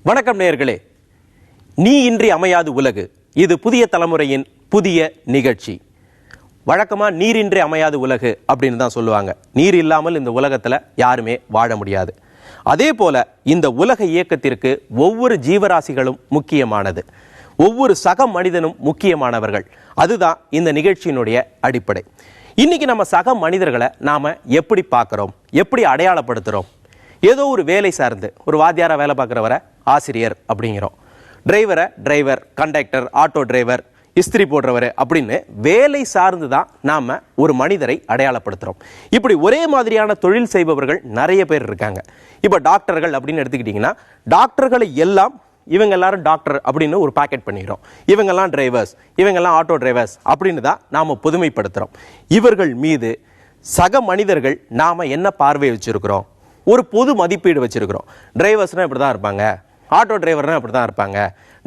வணக்கம் நேயர்களே. நீ இன்றி அமையாது உலகு, இது புதிய தலைமுறையின் புதிய நிகழ்ச்சி. வழக்கமா நீரின்றி அமையாது உலகு அப்படின்னு தான் சொல்லுவாங்க. நீர் இல்லாமல் இந்த உலகத்துல யாருமே வாழ முடியாது. அதே போல இந்த உலக இயக்கத்திற்கு ஒவ்வொரு ஜீவராசிகளும் முக்கியமானது, ஒவ்வொரு சக மனிதனும் முக்கியமானவர்கள். அதுதான் இந்த நிகழ்ச்சியினுடைய அடிப்படை. இன்னைக்கு நம்ம சக மனிதர்களை நாம எப்படி பார்க்கிறோம், எப்படி அடையாளப்படுத்துறோம்? ஏதோ ஒரு வேலை சார்ந்து, ஒரு வாத்தியாரா வேலை பார்க்குறவரை ஆசிரியர் அப்படிங்கிறோம், டிரைவரை டிரைவர், கண்டக்டர், ஆட்டோ டிரைவர், இஸ்திரி போடுறவர் அப்படின்னு வேலை சார்ந்து தான் நாம ஒரு மனிதரை அடையாளப்படுத்துறோம். இப்படி ஒரே மாதிரியான தொழில் செய்பவர்கள் நிறைய பேர் இருக்காங்க. இப்போ டாக்டர்கள் அப்படின்னு எடுத்துக்கிட்டிங்கன்னா, டாக்டர்களை எல்லாம் இவங்க எல்லாரும் டாக்டர் அப்படின்னு ஒரு பேக்கெட் பண்ணிடுறோம். இவங்கெல்லாம் டிரைவர்ஸ், இவங்கெல்லாம் ஆட்டோ டிரைவர்ஸ் அப்படின்னு தான் நாம் பொதுமைப்படுத்துகிறோம். இவர்கள் மீது சக மனிதர்கள் நாம் என்ன பார்வை வச்சுருக்கிறோம்? ஒரு பொது மதிப்பீடு வச்சுருக்கிறோம். டிரைவர்ஸ்னால் இப்படி தான் இருப்பாங்க, ஆட்டோ டிரைவர்னால் இப்படி தான் இருப்பாங்க,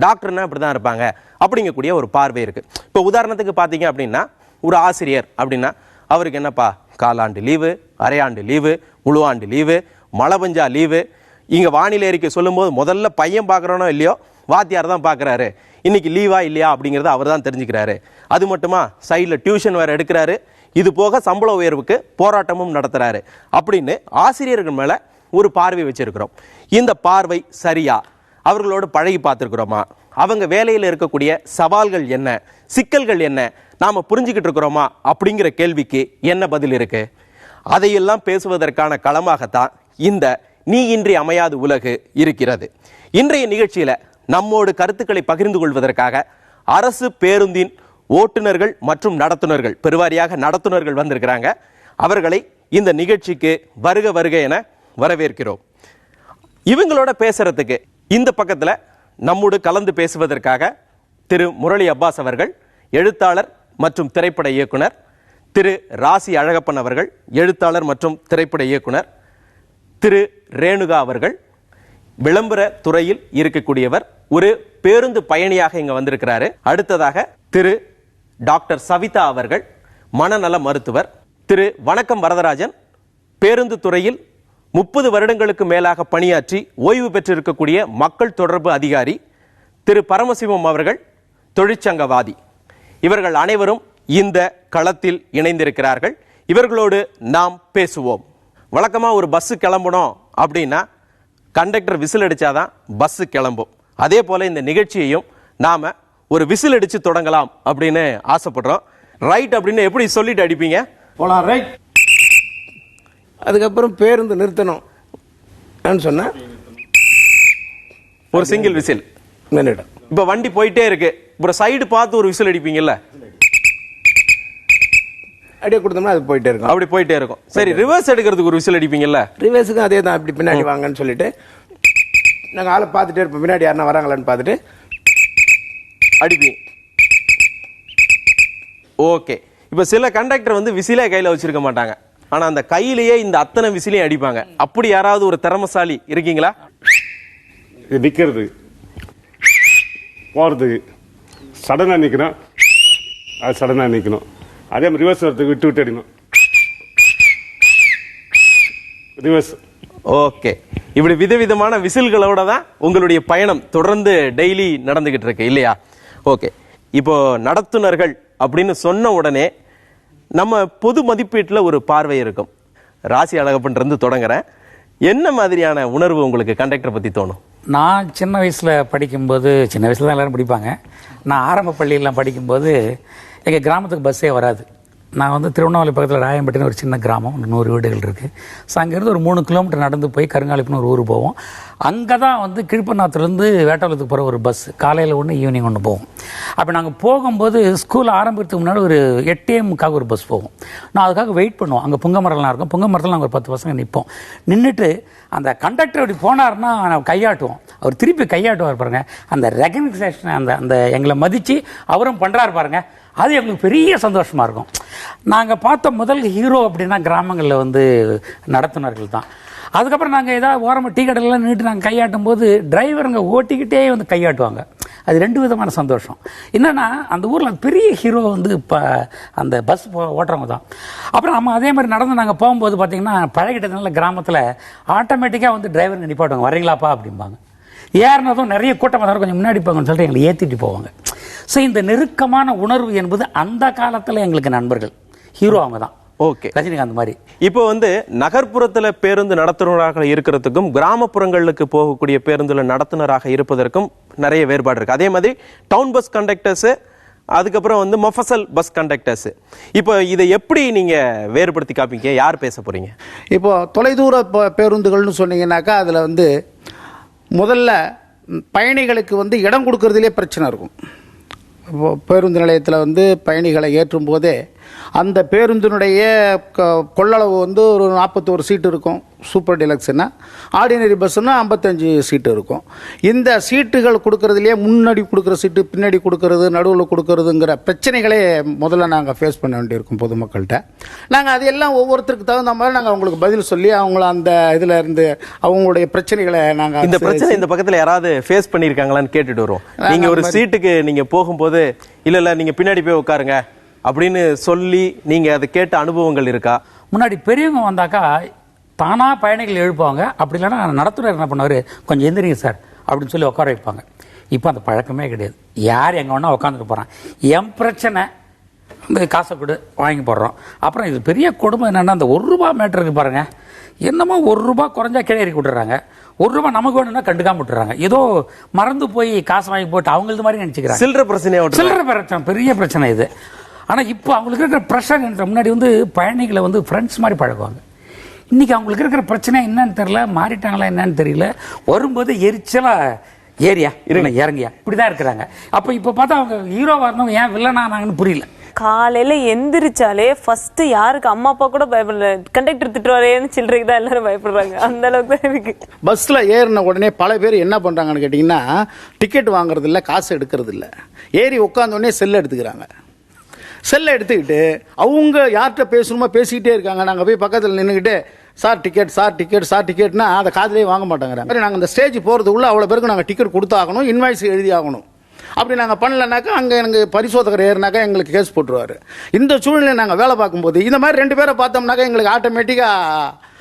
டாக்டர்னா இப்படி தான் இருப்பாங்க அப்படிங்கக்கூடிய ஒரு பார்வை இருக்குது. இப்போ உதாரணத்துக்கு பார்த்தீங்க அப்படின்னா, ஒரு ஆசிரியர் அப்படின்னா அவருக்கு என்னப்பா, காலாண்டு லீவு, அரையாண்டு லீவு, முழு ஆண்டு லீவு, மழை பஞ்சா லீவு. இங்கே வானிலை அறிக்கை சொல்லும்போது முதல்ல பையன் பார்க்குறோனோ இல்லையோ வாத்தியார் தான் பார்க்குறாரு. இன்னைக்கு லீவா இல்லையா அப்படிங்கிறத அவர் தான் தெரிஞ்சுக்கிறாரு. அது மட்டுமா, சைடில் டியூஷன் வேறு எடுக்கிறாரு. இது போக சம்பள உயர்வுக்கு போராட்டமும் நடத்துகிறாரு. அப்படின்னு ஆசிரியர்கள் மேலே ஒரு பார்வை வச்சிருக்கிறோம். இந்த பார்வை சரியா? அவர்களோடு பழகி பார்த்துருக்குறோமா? அவங்க வேலையில் இருக்கக்கூடிய சவால்கள் என்ன, சிக்கல்கள் என்ன, நாம் புரிஞ்சுக்கிட்டு இருக்கிறோமா அப்படிங்கிற கேள்விக்கு என்ன பதில் இருக்கு? அதையெல்லாம் பேசுவதற்கான களமாகத்தான் இந்த நீ இன்றி அமையாது உலகு இருக்கிறது. இன்றைய நிகழ்ச்சியில நம்மோடு கருத்துக்களை பகிர்ந்து கொள்வதற்காக அரசு பேருந்தின் ஓட்டுநர்கள் மற்றும் நடத்துனர்கள், பெருவாரியாக நடத்துனர்கள் வந்திருக்கிறாங்க. அவர்களை இந்த நிகழ்ச்சிக்கு வருக வருக என வரவேற்கிறோம். இவங்களோட பேசுறதுக்கு இந்த பக்கத்துல நம்மோடு கலந்து பேசுவதற்காக திரு முரளி அப்பாஸ் அவர்கள், எழுத்தாளர் மற்றும் திரைப்பட இயக்குனர், திரு ராசி அழகப்பன் அவர்கள், எழுத்தாளர் மற்றும் திரைப்பட இயக்குனர், திரு ரேணுகா அவர்கள் விளம்பர துறையில் இருக்கக்கூடியவர், ஒரு பேருந்து பயணியாக இங்க வந்திருக்கிறாரு. அடுத்ததாக திரு டாக்டர் சவிதா அவர்கள், மனநல மருத்துவர், திரு வணக்கம் வரதராஜன், பேருந்து துறையில் 30 வருடங்களுக்கு மேலாக பணியாற்றி ஓய்வு பெற்றிருக்கக்கூடிய மக்கள் தொடர்பு அதிகாரி, திரு பரமசிவம் அவர்கள் தொழிற்சங்கவாதி. இவர்கள் அனைவரும் இந்த களத்தில் இணைந்திருக்கிறார்கள். இவர்களோடு நாம் பேசுவோம். வழக்கமா ஒரு பஸ் கிளம்பணும் அப்படின்னா கண்டக்டர் விசில் அடிச்சாதான் பஸ் கிளம்பும். அதே போல இந்த நிகழ்ச்சியையும் நாம ஒரு விசில் அடிச்சு தொடங்கலாம் அப்படின்னு ஆசைப்படுறோம். ரைட் அப்படின்னு எப்படி சொல்லிட்டு அடிப்பீங்க? போலாம் ரைட். அதுக்கப்புறம் பேருந்து நிறுத்தணும் சொன்னா ஒரு சிங்கிள் விசில். இப்ப வண்டி போயிட்டே இருக்கு, ஒரு சைடு பார்த்து ஒரு விசில் அடிப்பீங்கல்ல, அப்படியே கொடுத்தோம்னா அது போயிட்டே இருக்கும். அப்படி போயிட்டே இருக்கும். சரி, ரிவர்ஸ் எடுக்கிறதுக்கு ஒரு விசில் அடிப்பீங்கல்ல? ரிவர்ஸுக்கும் அதே தான். இப்படி பின்னாடி வாங்கன்னு சொல்லிட்டு நாங்கள் ஆளை பார்த்துட்டே இருப்போம், பின்னாடி யாருன்னா வராங்களான்னு பார்த்துட்டு அடிப்பீங்க. ஓகே. இப்ப சில கண்டக்டர் வந்து விசிலே கையில வச்சிருக்க மாட்டாங்க, ஆனா அந்த கையிலேயே இந்த அத்தனை விசிலையும் அடிப்பாங்க. அப்படி யாராவது ஒரு திறமசாலி இருக்கீங்களா? நிக்கிறது, போறது, சடனா நிக்கணும், அது சடனா நிக்கணும். அதே மாதிரி ரிவர்ஸ் வரதுக்கு விட்டு விட்டு அடிக்கணும், ரிவர்ஸ். ஓகே. இப்படி விதவிதமான விசில்களோட தான் உங்களுடைய பயணம் தொடர்ந்து டெய்லி நடந்துகிட்டு இருக்கு இல்லையா? ஓகே. இப்போ நடத்துனர்கள் அப்படின்னு சொன்ன உடனே நம்ம பொது மதிப்பீட்டில் ஒரு பார்வை இருக்கும். ராசி அழகப்பன்றது தொடங்குறேன். என்ன மாதிரியான உணர்வு உங்களுக்கு கண்டக்டர் பற்றி தோணும்? நான் சின்ன வயசில் படிக்கும்போது, சின்ன வயசில் தான் எல்லோரும் படிப்பாங்க, நான் ஆரம்ப பள்ளியெல்லாம் படிக்கும்போது எங்கள் கிராமத்துக்கு பஸ்ஸே வராது. நான் வந்து திருவண்ணாமலை பக்கத்தில் ராயம்பட்டின்னு ஒரு சின்ன கிராமம், 100 வீடுகள் இருக்குது. ஸோ அங்கேருந்து ஒரு 3 கிலோமீட்டர் நடந்து போய் கருங்காலிப்புன்னு ஒரு ஊர் போவோம். அங்கே தான் வந்து கீழ்பண்ணாத்துலேருந்து வேட்டாளத்துக்கு போகிற ஒரு பஸ், காலையில் ஒன்று ஈவினிங் ஒன்று போவோம். அப்போ நாங்கள் போகும்போது ஸ்கூல் ஆரம்பிக்கிறதுக்கு முன்னாடி ஒரு 8 AM ஒரு பஸ் போகும். நான் அதுக்காக வெயிட் பண்ணுவோம். அங்கே புங்க மரம்லாம் இருக்கும். புங்க மரத்தில் நாங்கள் ஒரு 10 பசங்க நிற்போம். நின்றுட்டு அந்த கண்டக்டர் அப்படி போனார்னா கையாட்டுவோம். அவர் திருப்பி கையாட்டுவார் பாருங்க. அந்த ரெகனைசேஷன், அந்த எங்களை மதித்து அவரும் பண்ணுறாரு பாருங்க, அது எங்களுக்கு பெரிய சந்தோஷமாக இருக்கும். நாங்கள் பார்த்த முதல் ஹீரோ அப்படின்னா கிராமங்களில் வந்து நடத்துனர்கள் தான். அதுக்கப்புறம் நாங்கள் ஏதாவது ஓரமாக டீ கடையிலாம் நின்றுட்டு நாங்கள் கையாட்டும் போது டிரைவருங்க ஓட்டிக்கிட்டே வந்து கையாட்டுவாங்க. அது 2 விதமான சந்தோஷம். என்னென்னா அந்த ஊரில் பெரிய ஹீரோ வந்து இப்போ அந்த பஸ் ஓட்டுறவங்க தான். அப்புறம் நம்ம அதே மாதிரி நடந்து நாங்கள் போகும்போது பார்த்திங்கன்னா பழகிட்டதுனால கிராமத்தில் ஆட்டோமேட்டிக்காக வந்து டிரைவருங்க நிப்பாட்டுவாங்க, வரீங்களாப்பா அப்படிம்பாங்க. ஏறினதும் நிறைய கூட்டம் வந்தாலும் கொஞ்சம் முன்னாடி போங்கன்னு சொல்லிட்டு எங்களை ஏற்றிட்டு போவாங்க. ஸோ இந்த நெருக்கமான உணர்வு என்பது அந்த காலத்தில் எங்களுக்கு நண்பர்கள், ஹீரோ அவங்க தான். ஓகே, ரஜினிகாந்த் மாதிரி. இப்போ வந்து நகர்ப்புறத்துல பேருந்து நடத்துனராக இருக்கிறதுக்கும் கிராமப்புறங்களுக்கு போகக்கூடிய பேருந்துல நடத்துனராக இருப்பதற்கும் நிறைய வேறுபாடு இருக்கு. அதே மாதிரி டவுன் பஸ் கண்டக்டர்ஸ், அதுக்கப்புறம் வந்து மொஃபசல் பஸ் கண்டக்டர்ஸ், இப்போ இதை எப்படி நீங்க வேறுபடுத்தி காப்பீங்க? யார் பேச போறீங்க? இப்போ தொலைதூர பேருந்துகள்னு சொன்னீங்கன்னாக்கா அதில் வந்து முதல்ல பயணிகளுக்கு வந்து இடம் கொடுக்கறதுலே பிரச்சனை இருக்கும். இப்போ பேருந்து நிலையத்தில் வந்து பயணிகளை ஏற்றும் போதே அந்த பேருந்தினுடைய கொள்ளளவு வந்து ஒரு 41 சீட்டு இருக்கும். சூப்பர் டீலக்ஸ்னா, ஆர்டினரி பஸ்ஸுன்னா 55 சீட்டு இருக்கும். இந்த சீட்டுகள் கொடுக்கறதுலேயே முன்னாடி கொடுக்குற சீட்டு, பின்னாடி கொடுக்கறது, நடுவில் கொடுக்கறதுங்கிற பிரச்சனைகளே முதல்ல நாங்கள் ஃபேஸ் பண்ண வேண்டியிருக்கும் பொதுமக்கள்கிட்ட. நாங்கள் அதையெல்லாம் ஒவ்வொருத்தருக்கு தகுந்த மாதிரி நாங்கள் அவங்களுக்கு பதில் சொல்லி அவங்கள அந்த இதில் இருந்து அவங்களுடைய பிரச்சனைகளை நாங்கள் இந்த பிரச்சனை இந்த பக்கத்தில் யாராவது ஃபேஸ் பண்ணியிருக்காங்களான்னு கேட்டுட்டு வரோம். நீங்கள் ஒரு சீட்டுக்கு நீங்கள் போகும்போது இல்லை நீங்கள் பின்னாடி போய் உட்காருங்க அப்படின்னு சொல்லி நீங்கள் அதை கேட்ட அனுபவங்கள் இருக்கா? முன்னாடி பெரியவங்க வந்தாக்கா தானா பயணிகள் எழுப்புவாங்க. அப்படி இல்லைன்னா நடத்துனர் என்ன பண்ணுவார், கொஞ்சம் எந்திரிங்க சார் அப்படின்னு சொல்லி உட்கார வைப்பாங்க. இப்போ அந்த பழக்கமே கிடையாது. யார் எங்கே வேணா உட்காந்துட்டு போகிறான். என் பிரச்சனை இந்த காசை கொடு வாங்கி போடுறோம். அப்புறம் இது பெரிய கொடுமை என்னென்னா, அந்த ₹1 மேட்டருக்கு பாருங்க, என்னமோ ₹1 குறைஞ்சா கீழே இறக்கி விட்டுறாங்க. ₹1 நமக்கு வேணும்னா கண்டுக்காம விட்டுறாங்க. ஏதோ மறந்து போய் காசு வாங்கி போட்டு அவங்களது மாதிரி நினச்சிக்கிறாங்க. சில்லற பிரச்சனையாக சில்லற பிரச்சனை, பெரிய பிரச்சனை இது. ஆனால் இப்போ அவங்களுக்கு இருக்கிற ப்ரெஷர் என்ற முன்னாடி வந்து பயணிகளை வந்து ஃப்ரெண்ட்ஸ் மாதிரி பழகுவாங்க. இன்னைக்கு அவங்களுக்கு இருக்கிற பிரச்சனை என்னன்னு தெரியல, மாறிட்டாங்களா என்னன்னு தெரியல. வரும்போது எரிச்சலா ஏரியா இறங்கியா இப்படிதான் இருக்கிறாங்க. அப்போ இப்போ பார்த்தா அவங்க ஹீரோவா இருந்தவங்க ஏன் வில்லனானாங்கன்னு புரியல. காலையில எந்திரிச்சாலே ஃபர்ஸ்ட் யாருக்கு அம்மா அப்பா கூட பயப்படல, கண்டக்டர் திட்டுவாரேன்னு சில்லறைக்கு தான் எல்லாரும் பயப்படுறாங்க. அந்த அளவுக்கு தான் இருக்கு. பஸ்ல ஏறின உடனே பல பேர் என்ன பண்றாங்கன்னு கேட்டீங்கன்னா, டிக்கெட் வாங்குறது இல்லை, காசு எடுக்கிறது இல்லை, ஏறி உட்கார்ந்த உடனே செல்லை எடுத்துக்கிறாங்க. செல்லை எடுத்துக்கிட்டு அவங்க யார்கிட்ட பேசணுமோ பேசிக்கிட்டே இருக்காங்க. நாங்கள் போய் பக்கத்தில் நின்றுக்கிட்டு sir ticket, sir ticket, sir டிக்கெட்னா அதை காதிலே வாங்க மாட்டாங்க. நாங்கள் இந்த ஸ்டேஜ் போகிறதுக்குள்ள அவ்வளோ பேருக்கு நாங்கள் டிக்கெட் கொடுத்தாகணும், இன்வாய்ஸ் எழுதி ஆகணும். அப்படி நாங்கள் பண்ணலனாக்கா அங்கே எனக்கு பரிசோதகர் ஏறினாக்கா எங்களுக்கு கேஸ் போட்டுருவார். இந்த சூழ்நிலை நாங்கள் வேலை பார்க்கும்போது இந்த மாதிரி 2 பேரை பார்த்தோம்னாக்கா எங்களுக்கு ஆட்டோமேட்டிக்காக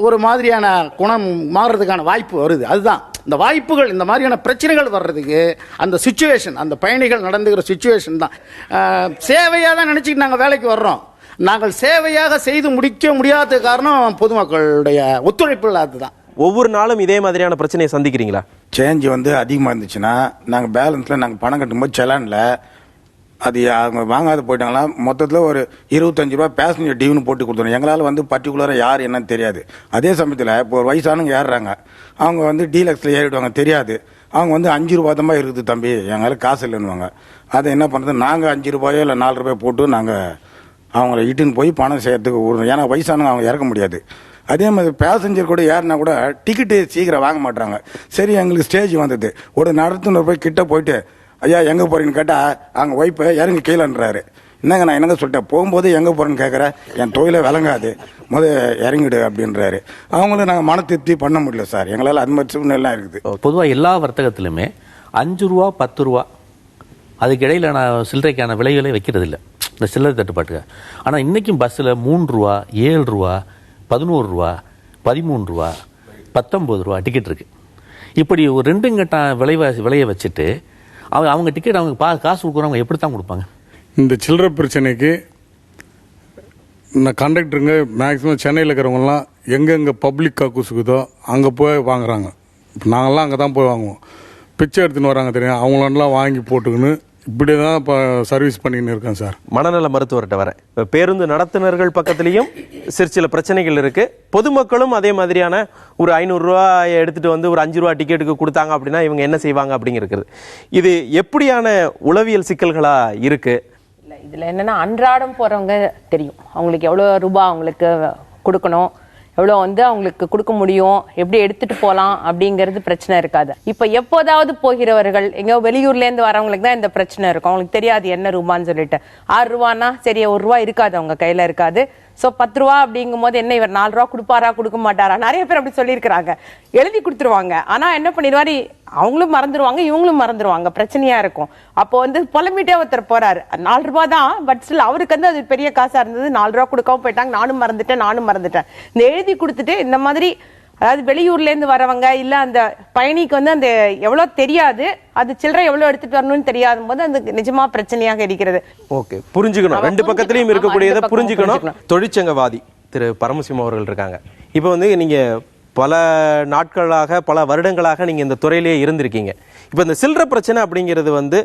ஒரு மாதிரியான குணம் மாறுறதுக்கான வாய்ப்பு வருது. அதுதான் இந்த வாய்ப்புகள், இந்த மாதிரியான பிரச்சனைகள் வர்றதுக்கு அந்த சிச்சுவேஷன், அந்த பயணிகள் நடந்துக்கிற சிச்சுவேஷன் தான். சேவையாக தான் நினச்சிக்கிட்டு நாங்கள் வேலைக்கு வர்றோம். நாங்கள் சேவையாக செய்து முடிக்க முடியாத காரணம் பொதுமக்களுடைய ஒத்துழைப்பு இல்லாதது. ஒவ்வொரு நாளும் இதே மாதிரியான பிரச்சனையை சந்திக்கிறீங்களா? சேஞ்ச் வந்து அதிகமாக இருந்துச்சுன்னா நாங்கள் பேலன்ஸில் நாங்கள் பணம் கட்டும்போது செலானில் அது அவங்க வாங்காத போயிட்டாங்களா, மொத்தத்தில் ஒரு ₹25 பேசஞ்சர் டியூன்னு போட்டு கொடுத்துருவோம். எங்களால் வந்து பர்டிகுலராக யார் என்னன்னு தெரியாது. அதே சமயத்தில் இப்போ ஒரு வயசானவங்க ஏறுறாங்க, அவங்க வந்து டீலக்ஸில் ஏறிடுவாங்க, தெரியாது. அவங்க வந்து ₹5 தான் இருக்குது தம்பி, எங்களால் காசு இல்லைன்னுவாங்க. அதை என்ன பண்ணுறது, நாங்கள் ₹5 இல்லை ₹4 போட்டு நாங்கள் அவங்கள இட்டுன்னு போய் பணம் செய்யறதுக்கு விடுறோம். ஏன்னா வயசானவங்க அவங்க இறக்க முடியாது. அதே மாதிரி பேசஞ்சர் கூட ஏறினா கூட டிக்கெட்டு சீக்கிரம் வாங்க மாட்டாங்க. சரி, எங்களுக்கு ஸ்டேஜ் வந்தது, ஒரு நடத்துனர் போய் கிட்ட போயிட்டு ஐயா எங்கே போறீங்கன்னு கேட்டால் அவங்க ஒய்ஃபை இறங்கி கீழன்றாரு. என்னங்க நான் என்னங்க சொல்லிட்டேன், போகும்போது எங்கே போகிறேன்னு கேட்குறேன், என் தொழிலை விளங்காது, இறங்கிடு அப்படின்றாரு. அவங்களும் நாங்கள் மன திருப்தி பண்ண முடியல சார், எங்களால் அது மாதிரி சூழ்நிலாம் இருக்குது. பொதுவாக எல்லா வர்த்தகத்திலுமே ₹5 ₹10 அதுக்கு இடையில நான் சில்லறைக்கான விலைகளை வைக்கிறது இல்லை, இந்த சில்லறை தட்டுப்பாட்டுக்கு. ஆனால் இன்றைக்கும் பஸ்ஸில் ₹3 ₹7 ₹11 ₹13 ₹19 டிக்கெட் இருக்குது. இப்படி ஒரு 2 கட்ட விலையை வச்சுட்டு அவங்க டிக்கெட் அவங்க காசு கொடுக்குறவங்க எப்படி தான் கொடுப்பாங்க? இந்த சில்லறை பிரச்சனைக்கு இந்த கண்டக்டருங்க மேக்ஸிமம் சென்னையில் இருக்கிறவங்கலாம் எங்கெங்கே பப்ளிக் கக்கூசுக்குதோ அங்கே போய் வாங்குறாங்க. இப்போ நாங்கள்லாம் அங்கே தான் போய் வாங்குவோம். பிச்சை எடுத்துன்னு வராங்க தெரியும், அவங்களெல்லாம் வாங்கி போட்டுக்கின்னு இப்படி தான் இப்போ சர்வீஸ் பண்ணின்னு இருக்கேன் சார். மனநல மருத்துவர்கிட்ட வரேன். இப்போ பேருந்து நடத்துனர்கள் பக்கத்துலேயும் சில பிரச்சனைகள் இருக்கு. பொதுமக்களும் அதே மாதிரியான ஒரு ₹500 எடுத்துட்டு வந்து ஒரு ₹5 டிக்கெட்டுக்கு கொடுத்தாங்க அப்படின்னா இவங்க என்ன செய்வாங்க அப்படிங்கிறது. இது எப்படியான உளவியல் சிக்கல்களா இருக்கு? இதுல என்னன்னா, அன்றாடம் போறவங்க தெரியும் அவங்களுக்கு எவ்வளவு ரூபாய் அவங்களுக்கு கொடுக்கணும், எவ்வளோ வந்து அவங்களுக்கு கொடுக்க முடியும், எப்படி எடுத்துட்டு போகலாம் அப்படிங்கிறது பிரச்சனை இருக்காது. இப்போ எப்போதாவது போகிறவர்கள் எங்கேயோ வெளியூர்லேருந்து வரவங்களுக்கு தான் இந்த பிரச்சனை இருக்கும். அவங்களுக்கு தெரியாது என்ன ரூபான்னு சொல்லிட்டு. ₹6 சரி, ₹1 இருக்காது, அவங்க கையில் இருக்காது. ஸோ ₹10 அப்படிங்கும் போது என்ன இவர் ₹4 கொடுப்பாரா கொடுக்க மாட்டாரா, நிறைய பேர் அப்படி சொல்லியிருக்கிறாங்க. எழுதி கொடுத்துருவாங்க, ஆனால் என்ன பண்ணிடுவாரு, அவங்களும் மறந்துடுவாங்க இவங்களும் மறந்துடுவாங்க, பிரச்சனையா இருக்கும். அப்போ வந்து புலம்பிட்டே ஒருத்தர் போறாரு, ₹4 தான், பட் ஸ்டில் அவருக்கு வந்து அது பெரிய காசா இருந்தது, ₹4 கொடுக்காம போயிட்டாங்க, நானும் மறந்துட்டேன். இந்த எழுதி கொடுத்துட்டு இந்த மாதிரி அதாவது வெளியூர்லேருந்து வரவங்க இல்லை அந்த பயணிக்கு வந்து அந்த எவ்வளோ தெரியாது, அது சில்லறை எவ்வளோ எடுத்துட்டு வரணும்னு தெரியாத போது அந்த நிஜமா பிரச்சனையாக இருக்கிறது. ஓகே, புரிஞ்சுக்கணும். ரெண்டு பக்கத்துலையும் இருக்கக்கூடியதை புரிஞ்சுக்கணும். தொழிற்சங்கவாதி திரு பரமசிவம் அவர்கள் இருக்காங்க. இப்போ வந்து நீங்க பல நாட்களாக பல வருடங்களாக நீங்க இந்த துறையிலேயே இருந்திருக்கீங்க. இப்போ இந்த சில்லறை பிரச்சனை அப்படிங்கிறது வந்து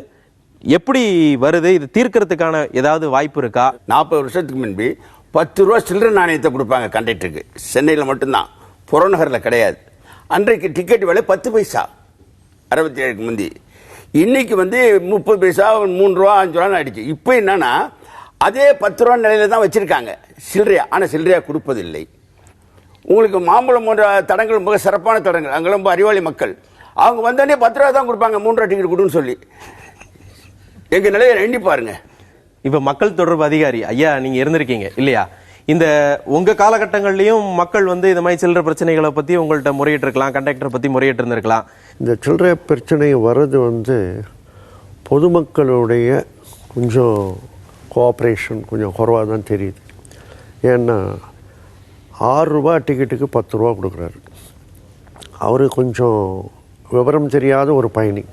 எப்படி வருது? இது தீர்க்கறதுக்கான ஏதாவது வாய்ப்பு இருக்கா? 40 வருஷத்துக்கு முன்பு 10 ரூபா சில்லறை நாணயத்தை கொடுப்பாங்க கண்டக்டருக்கு. சென்னையில் மட்டும்தான், புறநகரில் கிடையாது. அன்றைக்கு டிக்கெட் விலை 10 பைசா 67க்கு முந்தி. இன்னைக்கு வந்து 30 பைசா 3 ரூபா 5 ரூபான்னு ஆயிடுச்சு. இப்போ என்னன்னா அதே 10 ரூபா நிலையில தான் வச்சிருக்காங்க சில்லறையா. ஆனால் சில்லறையா கொடுப்பதில்லை. உங்களுக்கு மாம்பழம் போன்ற தடங்கள் மிக சிறப்பான தடங்கள், அங்கெல்லாம் ரொம்ப அறிவாளி மக்கள். அவங்க வந்தோடனே 10 ரூபா தான் கொடுப்பாங்க, 3 ரூபா டிக்கெட் கொடுன்னு சொல்லி. எங்க நிலையை எண்ணி பாருங்க. இப்ப மக்கள் தொடர்பு அதிகாரி ஐயா நீங்க இருந்திருக்கீங்க இல்லையா? இந்த உங்க காலகட்டங்கள்லயும் மக்கள் வந்து இந்த மாதிரி சில்லறை பிரச்சனைகளை பத்தி உங்கள்கிட்ட முறையிட்டு இருக்கலாம், கண்டக்டரை பத்தி முறையிட்டு இருந்திருக்கலாம். இந்த சில்லறை பிரச்சனை வர்றது வந்து பொதுமக்களுடைய கொஞ்சம் கோஆப்ரேஷன் கொஞ்சம் குறைவாக தான் தெரியுது. ஏன்னா 6 ரூபா டிக்கெட்டுக்கு 10 ரூபா கொடுக்குறாரு. அவர் கொஞ்சம் விவரம் தெரியாத ஒரு பயணி.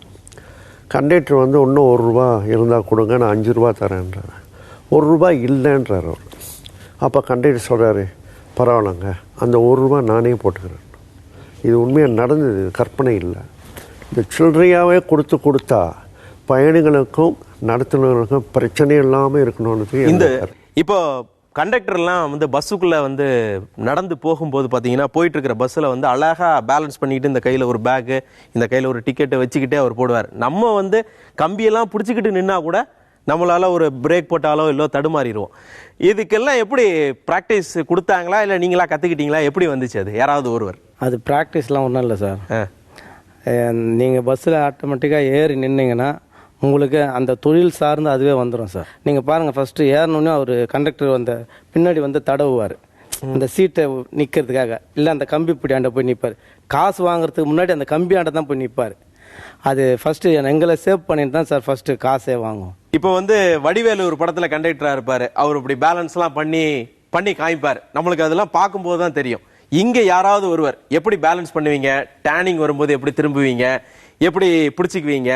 கண்டக்டர் வந்து இன்னும் 1 ரூபா இருந்தால் கொடுங்க, நான் 5 ரூபா தரேன்றார். 1 ரூபா இல்லைன்றார் அவர். அப்போ கண்டக்டர் சொல்கிறாரு, பரவாயில்லங்க அந்த 1 ரூபா நானே போட்டுக்கிறேன். இது உண்மையாக நடந்தது, கற்பனை இல்லை. இந்த சில்லறையாகவே கொடுத்தா பயணிகளுக்கும் நடத்துனர்களுக்கும் பிரச்சனை இல்லாமல் இருக்கணும்னு இந்த இப்போ கண்டக்டர்லாம் வந்து பஸ்ஸுக்குள்ளே வந்து நடந்து போகும்போது பார்த்தீங்கன்னா போயிட்டு இருக்கிற பஸ்ஸில் வந்து அழகாக பேலன்ஸ் பண்ணிக்கிட்டு இந்த கையில் ஒரு பேக்கு இந்த கையில் ஒரு டிக்கெட்டை வச்சுக்கிட்டே அவர் போடுவார். நம்ம வந்து கம்பியெல்லாம் பிடிச்சிக்கிட்டு நின்னா கூட நம்மளால ஒரு பிரேக் போட்டாலோ இல்லை தடுமாறிடுவோம். இதுக்கெல்லாம் எப்படி ப்ராக்டிஸ் கொடுத்தாங்களா இல்லை நீங்களா கற்றுக்கிட்டீங்களா? எப்படி வந்துச்சு அது? யாராவது ஒருவர்? அது ப்ராக்டிஸ்லாம் ஒன்றும் இல்லை சார். நீங்கள் பஸ்ஸில் ஆட்டோமேட்டிக்காக ஏறி நின்னீங்கன்னா உங்களுக்கு அந்த தொழில் சார்ந்து அதுவே வந்துடும் சார். நீங்கள் பாருங்கள், ஃபஸ்ட்டு ஏறணுன்னே அவர் கண்டக்டர் வந்து பின்னாடி வந்து தடவுவார் அந்த சீட்டை நிற்கிறதுக்காக. இல்லை அந்த கம்பி பிடியாண்ட போய் நிற்பார். காசு வாங்குறதுக்கு முன்னாடி அந்த கம்பியாண்ட தான் போய் நிற்பார். அது ஃபஸ்ட்டு எங்களை சேவ் பண்ணிட்டு தான் சார் ஃபஸ்ட்டு காசே வாங்குவோம். இப்போ வந்து வடிவேலு ஒரு படத்தில் கண்டக்டராக இருப்பார். அவர் இப்படி பேலன்ஸ்லாம் பண்ணி காமிப்பார். நம்மளுக்கு அதெல்லாம் பார்க்கும்போது தான் தெரியும். இங்கே யாராவது ஒருவர் எப்படி பேலன்ஸ் பண்ணுவீங்க, டேனிங் வரும்போது எப்படி திரும்புவீங்க, எப்படி பிடிச்சிக்குவீங்க,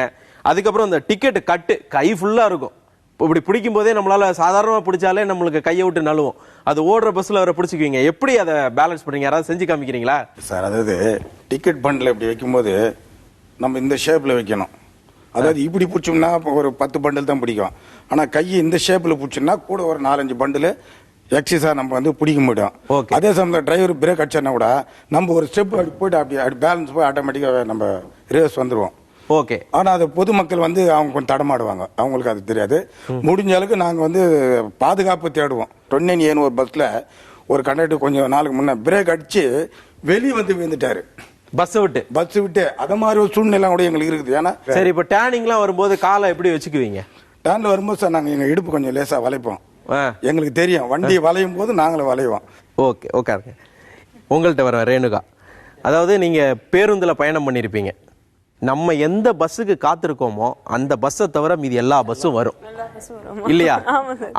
அதுக்கப்புறம் அந்த டிக்கெட் கட்டு கை ஃபுல்லாக இருக்கும். இப்படி பிடிக்கும் போதே நம்மளால சாதாரணமாக பிடிச்சாலே நம்மளுக்கு கையை விட்டு நழுவும். அது ஓடுற பஸ்ஸில் அவரை பிடிச்சிக்குவீங்க. எப்படி அதை பேலன்ஸ் பண்ணுறீங்க? யாராவது செஞ்சு காமிக்கிறீங்களா சார்? அதாவது டிக்கெட் பண்டில் இப்படி வைக்கும்போது நம்ம இந்த ஷேப்பில் வைக்கணும். அதாவது இப்படி பிடிச்சோம்னா ஒரு 10 பண்டில் தான் பிடிக்கும். ஆனால் கையை இந்த ஷேப்பில் பிடிச்சோம்னா கூட ஒரு 4-5 பண்டில் எக்ஸசைஸாக நம்ம வந்து பிடிக்க முடியும். அதே சமயத்தில் டிரைவர் பிரேக் அடிச்சா கூட நம்ம ஒரு ஸ்டெப் அப்படி போயிட்டு அப்படி பேலன்ஸ் போய் ஆட்டோமேட்டிக்காக நம்ம ரிவர்ஸ் வந்துடுவோம். ஓகே. ஆனால் அது பொதுமக்கள் வந்து அவங்க கொஞ்சம் தடமாடுவாங்க, அவங்களுக்கு அது தெரியாது. முடிஞ்ச அளவுக்கு நாங்கள் வந்து பாதுகாப்பு தேடுவோம். 29 ஒரு பஸ்ஸில் ஒரு கண்டக்டர் கொஞ்சம் நாளுக்கு முன்னே பிரேக் அடித்து வெளியே வந்து விழுந்துட்டாரு பஸ் விட்டு. அது மாதிரி ஒரு சூழ்நிலை கூட எங்களுக்கு இருக்குது. ஏன்னா சரி, இப்போ டேனிங்லாம் வரும்போது காலை எப்படி வச்சுக்குவீங்க? டேனில் வரும்போது சார் நாங்கள் எங்கள் இடுப்பு கொஞ்சம் லேசாக வளைப்போம். எங்களுக்கு தெரியும் வண்டி வளையும் போது நாங்களும் வளைவோம். Okay okay. உங்கள்கிட்ட வர ரேணுகா, அதாவது நீங்கள் பேருந்தில் பயணம் பண்ணியிருப்பீங்க. நம்ம எந்த பஸ்ஸுக்கு காத்திருக்கோமோ அந்த பஸ்ஸை தவிர மீதி எல்லா பஸ்ஸும் வரும் இல்லையா?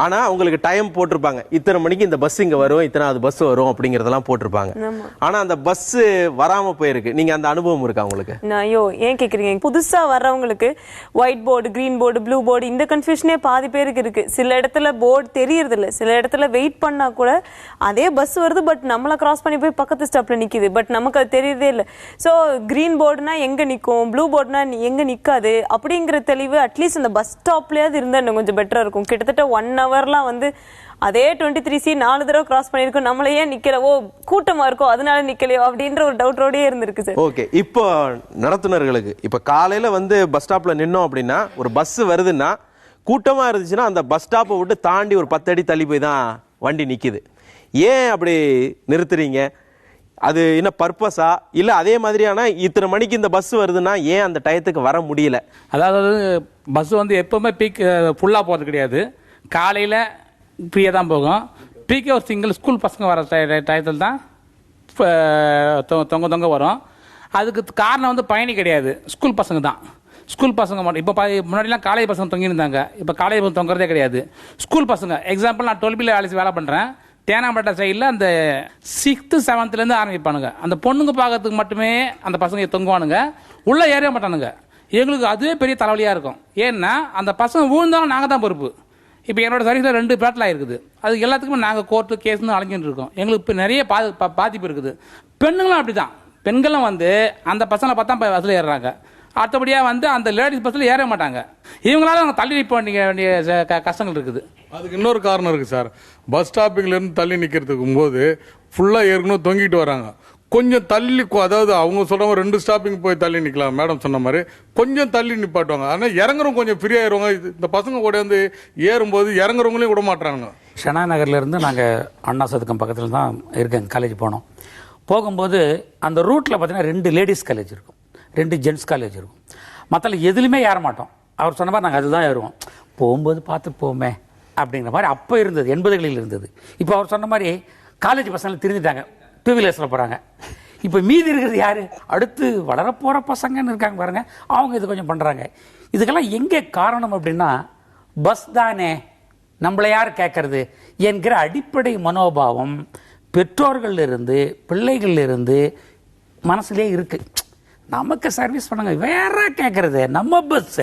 ஆனா உங்களுக்கு டைம் போட்டிருப்பாங்க, இத்தனை மணிக்கு இந்த பஸ் இங்க வரும், இத்தனை பஸ் வரும் அப்படிங்கறதெல்லாம் போட்டிருப்பாங்க. ஆனா அந்த பஸ் வராம போயிருக்கு. நீங்க அந்த அனுபவம் இருக்கா உங்களுக்கு? ஐயோ, ஏன் கேக்குறீங்க? புதுசா வர்றவங்களுக்கு white board, green board, blue board இந்த கன்ஃபியூஷனே பாதி பேருக்கு இருக்கு. சில இடத்துல போர்டு தெரியறது இல்ல, சில இடத்துல வெயிட் பண்ணா கூட அதே பஸ் வருது, பட் நம்மள கிராஸ் பண்ணி போய் பக்கத்து ஸ்டாப்ல நிக்குது, பட் நமக்கு அது தெரியறதே இல்ல. சோ கிரீன் போர்டுனா எங்க நிக்கும், ப்ளூ போர்டுனா எங்க நிக்காது அப்படிங்கிற தெளிவு அட்லீஸ்ட் அந்த பஸ் ஸ்டாப்லயாவது இருந்தா இன்னும் கொஞ்சம் பெட்டரா இருக்கும். கிட்டத்தட்ட 1 ஹவர்லாம் வந்து அதே 23C 4 தடவை கிராஸ் பண்ணிருக்கோம், நம்மள ஏன் நிக்கலவோ, கூட்டமா இருக்கும் அதனால நிக்கலையோ அப்படின்ற ஒரு டவுட்டோடயே இருந்திருக்கு சார். ஓகே. இப்போ நடத்துனர்களுக்கு இப்ப காலையில வந்து பஸ் ஸ்டாப்ல நின்னோம் அப்படின்னா, ஒரு பஸ் வருதுன்னா கூட்டமா இருந்துச்சுன்னா அந்த பஸ் ஸ்டாப்பை விட்டு தாண்டி ஒரு 10 அடி தள்ளி போய் தான் வண்டி நிக்குது. ஏன் அப்படி நிறுத்துறீங்க? அது என்ன பர்பஸா இல்ல அதே மாதிரியான இத்தனை மணிக்கு இந்த பஸ் வருதுன்னா ஏன் அந்த டயத்துக்கு வர முடியல? அதாவது பஸ் வந்து எப்பவுமே பீக் ஃபுல்லாக போகிறது கிடையாது. காலையில் ஃப்ரீயாக தான் போகும். பீக்கே ஒரு சிங்கிள் ஸ்கூல் பசங்க வர டயத்தில் தான் தொங்க வரும். அதுக்கு காரணம் வந்து பயணி கிடையாது, ஸ்கூல் பசங்க தான். ஸ்கூல் பசங்க மட்டும். இப்போ முன்னாடிலாம் காலேஜ் பசங்க தொங்கியிருந்தாங்க, இப்போ காலேஜ் பசங்க தொங்குறதே கிடையாது. ஸ்கூல் பசங்க. எக்ஸாம்பிள், நான் 12B வேலை பண்ணுறேன். தேனாம்பேட்டை சைடில் அந்த 6th 7th ஆரம்பிப்பானுங்க. அந்த பொண்ணுங்க பார்க்கறதுக்கு மட்டுமே அந்த பசங்க தொங்குவானுங்க, உள்ளே ஏற மாட்டானுங்க. எங்களுக்கு அதுவே பெரிய தலைவலியாக இருக்கும். ஏன்னா அந்த பசங்க விழுந்தாலும் நாங்கள் தான் பொறுப்பு. இப்போ என்னோட சர்வீஸில் 2 பேட்டில் ஆகிருக்குது. அது எல்லாத்துக்குமே நாங்கள் கோர்ட்டு கேஸ்னு அலைஞ்சிட்டு இருக்கோம். எங்களுக்கு இப்போ நிறைய பாதிப்பு இருக்குது. பெண்களும் அப்படி தான். பெண்களும் வந்து அந்த பசங்களை பார்த்தா பஸ்ஸில் ஏறுறாங்க. அடுத்தபடியாக வந்து அந்த லேடிஸ் பஸ்ஸில் ஏற மாட்டாங்க. இவங்களால அவங்க தள்ளி நிற்க வேண்டிய கஷ்டங்கள் இருக்குது. அதுக்கு இன்னொரு காரணம் இருக்குது சார். பஸ் ஸ்டாப்பிங்லேருந்து தள்ளி நிற்கிறதுக்கும் போது ஃபுல்லாக ஏற்கனவே தொங்கிட்டு வராங்க. கொஞ்சம் தள்ளி, அதாவது அவங்க சொல்கிறவங்க 2 ஸ்டாப்பிங் போய் தள்ளி நிற்கலாம், மேடம் சொன்ன மாதிரி கொஞ்சம் தள்ளி நிப்பாட்டுவாங்க. ஆனால் இறங்குறவங்க கொஞ்சம் ஃப்ரீ ஆயிடுவாங்க. இந்த பசங்க கூட வந்து ஏறும்போது இறங்குறவங்களையும் விட மாட்டாங்க. ஷனா நகர்லேருந்து நாங்கள் அண்ணா சதுக்கம் பக்கத்தில் தான் இருக்கேன், காலேஜ் போனோம். போகும்போது அந்த ரூட்டில் பார்த்தீங்கன்னா 2 லேடிஸ் காலேஜ் இருக்கும், 2 ஜென்ட்ஸ் காலேஜ் இருக்கும். மற்ற எதுலையுமே ஏற மாட்டோம். அவர் சொன்ன மாதிரி நாங்கள் அதுதான் ஏறுவோம். போகும்போது பார்த்து போமே அப்படிங்கிற மாதிரி அப்போ இருந்தது, 80களில் இருந்தது. இப்போ அவர் சொன்ன மாதிரி காலேஜ் பசங்களை திருந்திட்டாங்க, 2 வீலர்ஸில் போகிறாங்க. இப்போ மீதி இருக்கிறது யார்? அடுத்து வளரப்போகிற பசங்கன்னு இருக்காங்க பாருங்க, அவங்க இது கொஞ்சம் பண்ணுறாங்க. இதுக்கெல்லாம் எங்கே காரணம் அப்படின்னா, பஸ் தானே நம்மளை யார் கேட்கறது என்கிற அடிப்படை மனோபாவம் பெற்றோர்கள் இருந்து பிள்ளைகள் இருந்து மனசுலேயே இருக்கு. நமக்கு சர்வீஸ் பண்ணுங்க, வேற கேட்கறது நம்ம பஸ்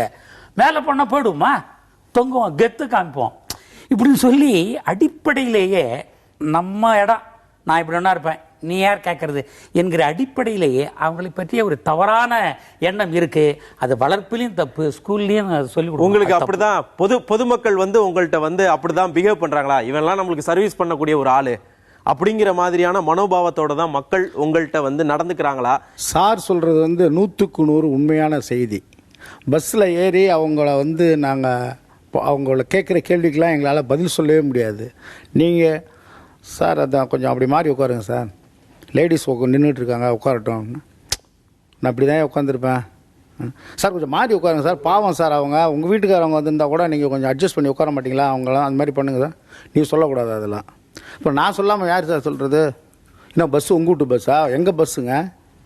மேலே போனால் போயிடுமா, தொங்குவோம், கெத்து காமிப்போம் இப்படின்னு சொல்லி அடிப்படையிலேயே நம்ம இடம், நான் இப்படி ஒன்றா இருப்பேன், நீ யார் கேட்கறது என்கிற அடிப்படையிலேயே அவங்களை பற்றிய ஒரு தவறான எண்ணம் இருக்கு. அது வளர்ப்பிலையும் தப்பு, ஸ்கூல்லையும் சொல்லி உங்களுக்கு அப்படிதான் பொதுமக்கள் வந்து உங்கள்கிட்ட வந்து அப்படிதான் பிஹேவ் பண்றாங்களா, இவன்லாம் நம்மளுக்கு சர்வீஸ் பண்ணக்கூடிய ஒரு ஆளு அப்படிங்கிற மாதிரியான மனோபாவத்தோட தான் மக்கள் உங்கள்கிட்ட வந்து நடந்துக்கிறாங்களா? சார் சொல்றது வந்து 100க்கு 100 உண்மையான செய்தி. பஸ்ஸில் ஏறி அவங்கள வந்து நாங்கள் அவங்கள கேட்குற கேள்விக்கெலாம் எங்களால் பதில் சொல்லவே முடியாது. நீங்கள் சார் அதான் கொஞ்சம் அப்படி மாறி உட்காருங்க சார், லேடிஸ் நின்றுட்டு இருக்காங்க உட்காரட்டும், நான் அப்படி தான் உட்காந்துருப்பேன் சார், கொஞ்சம் மாறி உட்காருங்க சார், பாவம் சார் அவங்க உங்கள் வீட்டுக்காரவங்க வந்திருந்தால் கூட நீங்கள் கொஞ்சம் அட்ஜஸ்ட் பண்ணி உட்கார மாட்டிங்களா, அவங்களாம் அந்த மாதிரி பண்ணுங்க சார், நீங்கள் சொல்லக்கூடாது அதெல்லாம். இப்போ நான் சொல்லாமல் யார் சார் சொல்கிறது? இன்னும் பஸ்ஸு உங்கள் வீட்டு பஸ்ஸா? எங்கள் பஸ்ஸுங்க,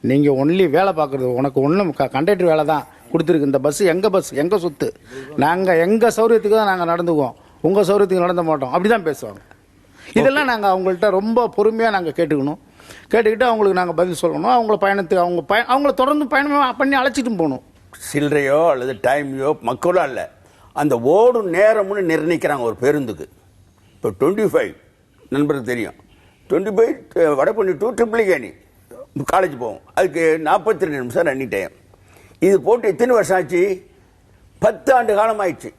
நீங்கள் ஒன்லி வேலை பார்க்குறது, உனக்கு ஒன்றும் கண்டக்டர் வேலை தான் கொடுத்துருக்கு. இந்த பஸ்ஸு எங்கள் பஸ், எங்கள் சொத்து, நாங்கள் எங்கள் சௌரியத்துக்கு தான் நாங்கள் நடந்துக்குவோம், உங்கள் சௌரியத்துக்கு நடந்த மாட்டோம், அப்படி தான் பேசுவாங்க. இதெல்லாம் நாங்கள் அவங்கள்ட்ட ரொம்ப பொறுமையாக நாங்கள் கேட்டுக்கிட்டு அவங்களுக்கு நாங்கள் பதில் சொல்லணும். அவங்கள பயணத்துக்கு அவங்கள தொடர்ந்து பயணம் பண்ணி அழைச்சிட்டு போகணும். சில்லறையோ அல்லது டைமையோ மக்களோ இல்லை, அந்த ஓடும் நேரம்னு நிர்ணயிக்கிறாங்க ஒரு பேருந்துக்கு. இப்போ 25 நண்பருக்கு தெரியும், 25 வடபழனி டு ட்ரிப்ளிகேணி காலேஜ் போவோம், அதுக்கு 42 நிமிஷம் ரன்னிங் டைம். இது போட்டு எத்தனை வருஷம் ஆச்சு? 10 ஆண்டு காலம் ஆயிடுச்சு.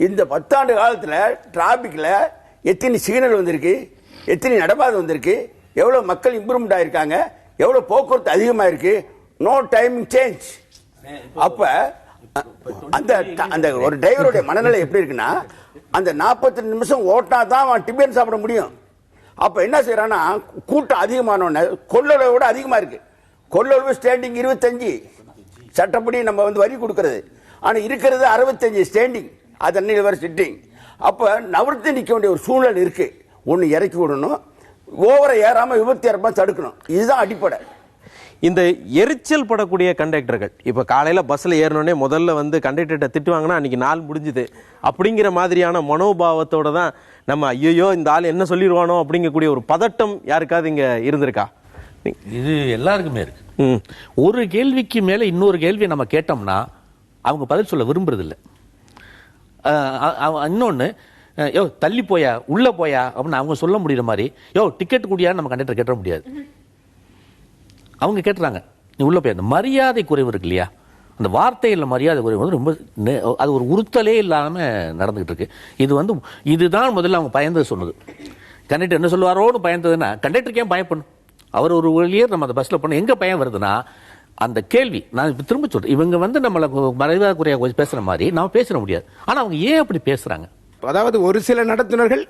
இந்த 10 ஆண்டு காலத்தில் டிராபிக்கில் எத்தனை சிக்னல் வந்திருக்கு, எத்தனை நடபாதை வந்திருக்கு, எவ்வளோ மக்கள் இம்ப்ரூவ்மெண்ட் ஆகிருக்காங்க, எவ்வளோ போக்குவரத்து அதிகமாக இருக்கு, நோ டைமிங் சேஞ்ச். அப்போ அந்த அந்த ஒரு டிரைவருடைய மனநிலை எப்படி இருக்குன்னா, அந்த 42 நிமிஷம் ஓட்டா தான் அவன் டிபன் சாப்பிட முடியும். அப்போ என்ன செய்யறான்னா, கூட்டம் அதிகமானோடனே கொள்ளளவை விட அதிகமாக இருக்கு. கொள்ளளவு ஸ்டாண்டிங் 25 சட்டப்படி நம்ம வந்து வரி கொடுக்கறது, ஆனால் இருக்கிறது 65 ஸ்டாண்டிங், அது வர சிட்டிங். அப்போ நவர்த்தி நிற்க வேண்டிய ஒரு சூழல் இருக்கு. ஒன்று இறக்கி விடணும், ஓவரை ஏறாமல் விபத்து ஏறாமல் தடுக்கணும், இதுதான் அடிப்படை. இந்த எரிச்சல் படக்கூடிய கண்டக்டர்கள் இப்போ காலையில் பஸ்ஸில் ஏறினோடனே முதல்ல வந்து கண்டக்டர்கிட்ட திட்டுவாங்கன்னா அன்றைக்கி நாள் முடிஞ்சுது அப்படிங்கிற மாதிரியான மனோபாவத்தோட தான் நம்ம ஐயோ இந்த ஆள் என்ன சொல்லிடுவானோ அப்படிங்கக்கூடிய ஒரு பதட்டம் யாருக்காவது இங்கே இருந்திருக்கா? இது எல்லாருக்குமே இருக்கு. ஒரு கேள்விக்கு மேலே இன்னொரு கேள்வி நம்ம கேட்டோம்னா அவங்க பதில் சொல்ல விரும்புறதில்லை. இன்னொன்று, யோ தள்ளி போயா உள்ளே போயா அப்படின்னு அவங்க சொல்ல முடிகிற மாதிரி, யோ டிக்கெட் கூடியான்னு நம்ம கண்டக்டர் கேட்ட முடியாது. அவங்க கேட்டுறாங்க, நீ உள்ளே போய். அந்த மரியாதை குறைவு இருக்கு இல்லையா, அந்த வார்த்தைகளில் மரியாதை குறைவு வந்து ரொம்ப அது ஒரு உறுத்தலே இல்லாமல் நடந்துகிட்டு இருக்கு. இது வந்து இதுதான் முதல்ல அவங்க பயந்தது சொன்னது. கண்டக்டர் என்ன சொல்லுவாரோன்னு பயந்ததுன்னா, கண்டக்டருக்கு ஏன் பயப்படணும்? அவர் ஒரு வழியே நம்ம அந்த பஸ்ஸில் போனோம். எங்கே பயம் வருதுன்னா, அந்த கேள்வி நான் இப்போ திரும்ப சொல்கிறேன், இவங்க வந்து நம்மளை மரியாதை குறையாக பேசுகிற மாதிரி நம்ம பேச முடியாது. ஆனால் அவங்க ஏன் அப்படி பேசுகிறாங்க? அதாவது ஒரு சில நடத்துனர்கள்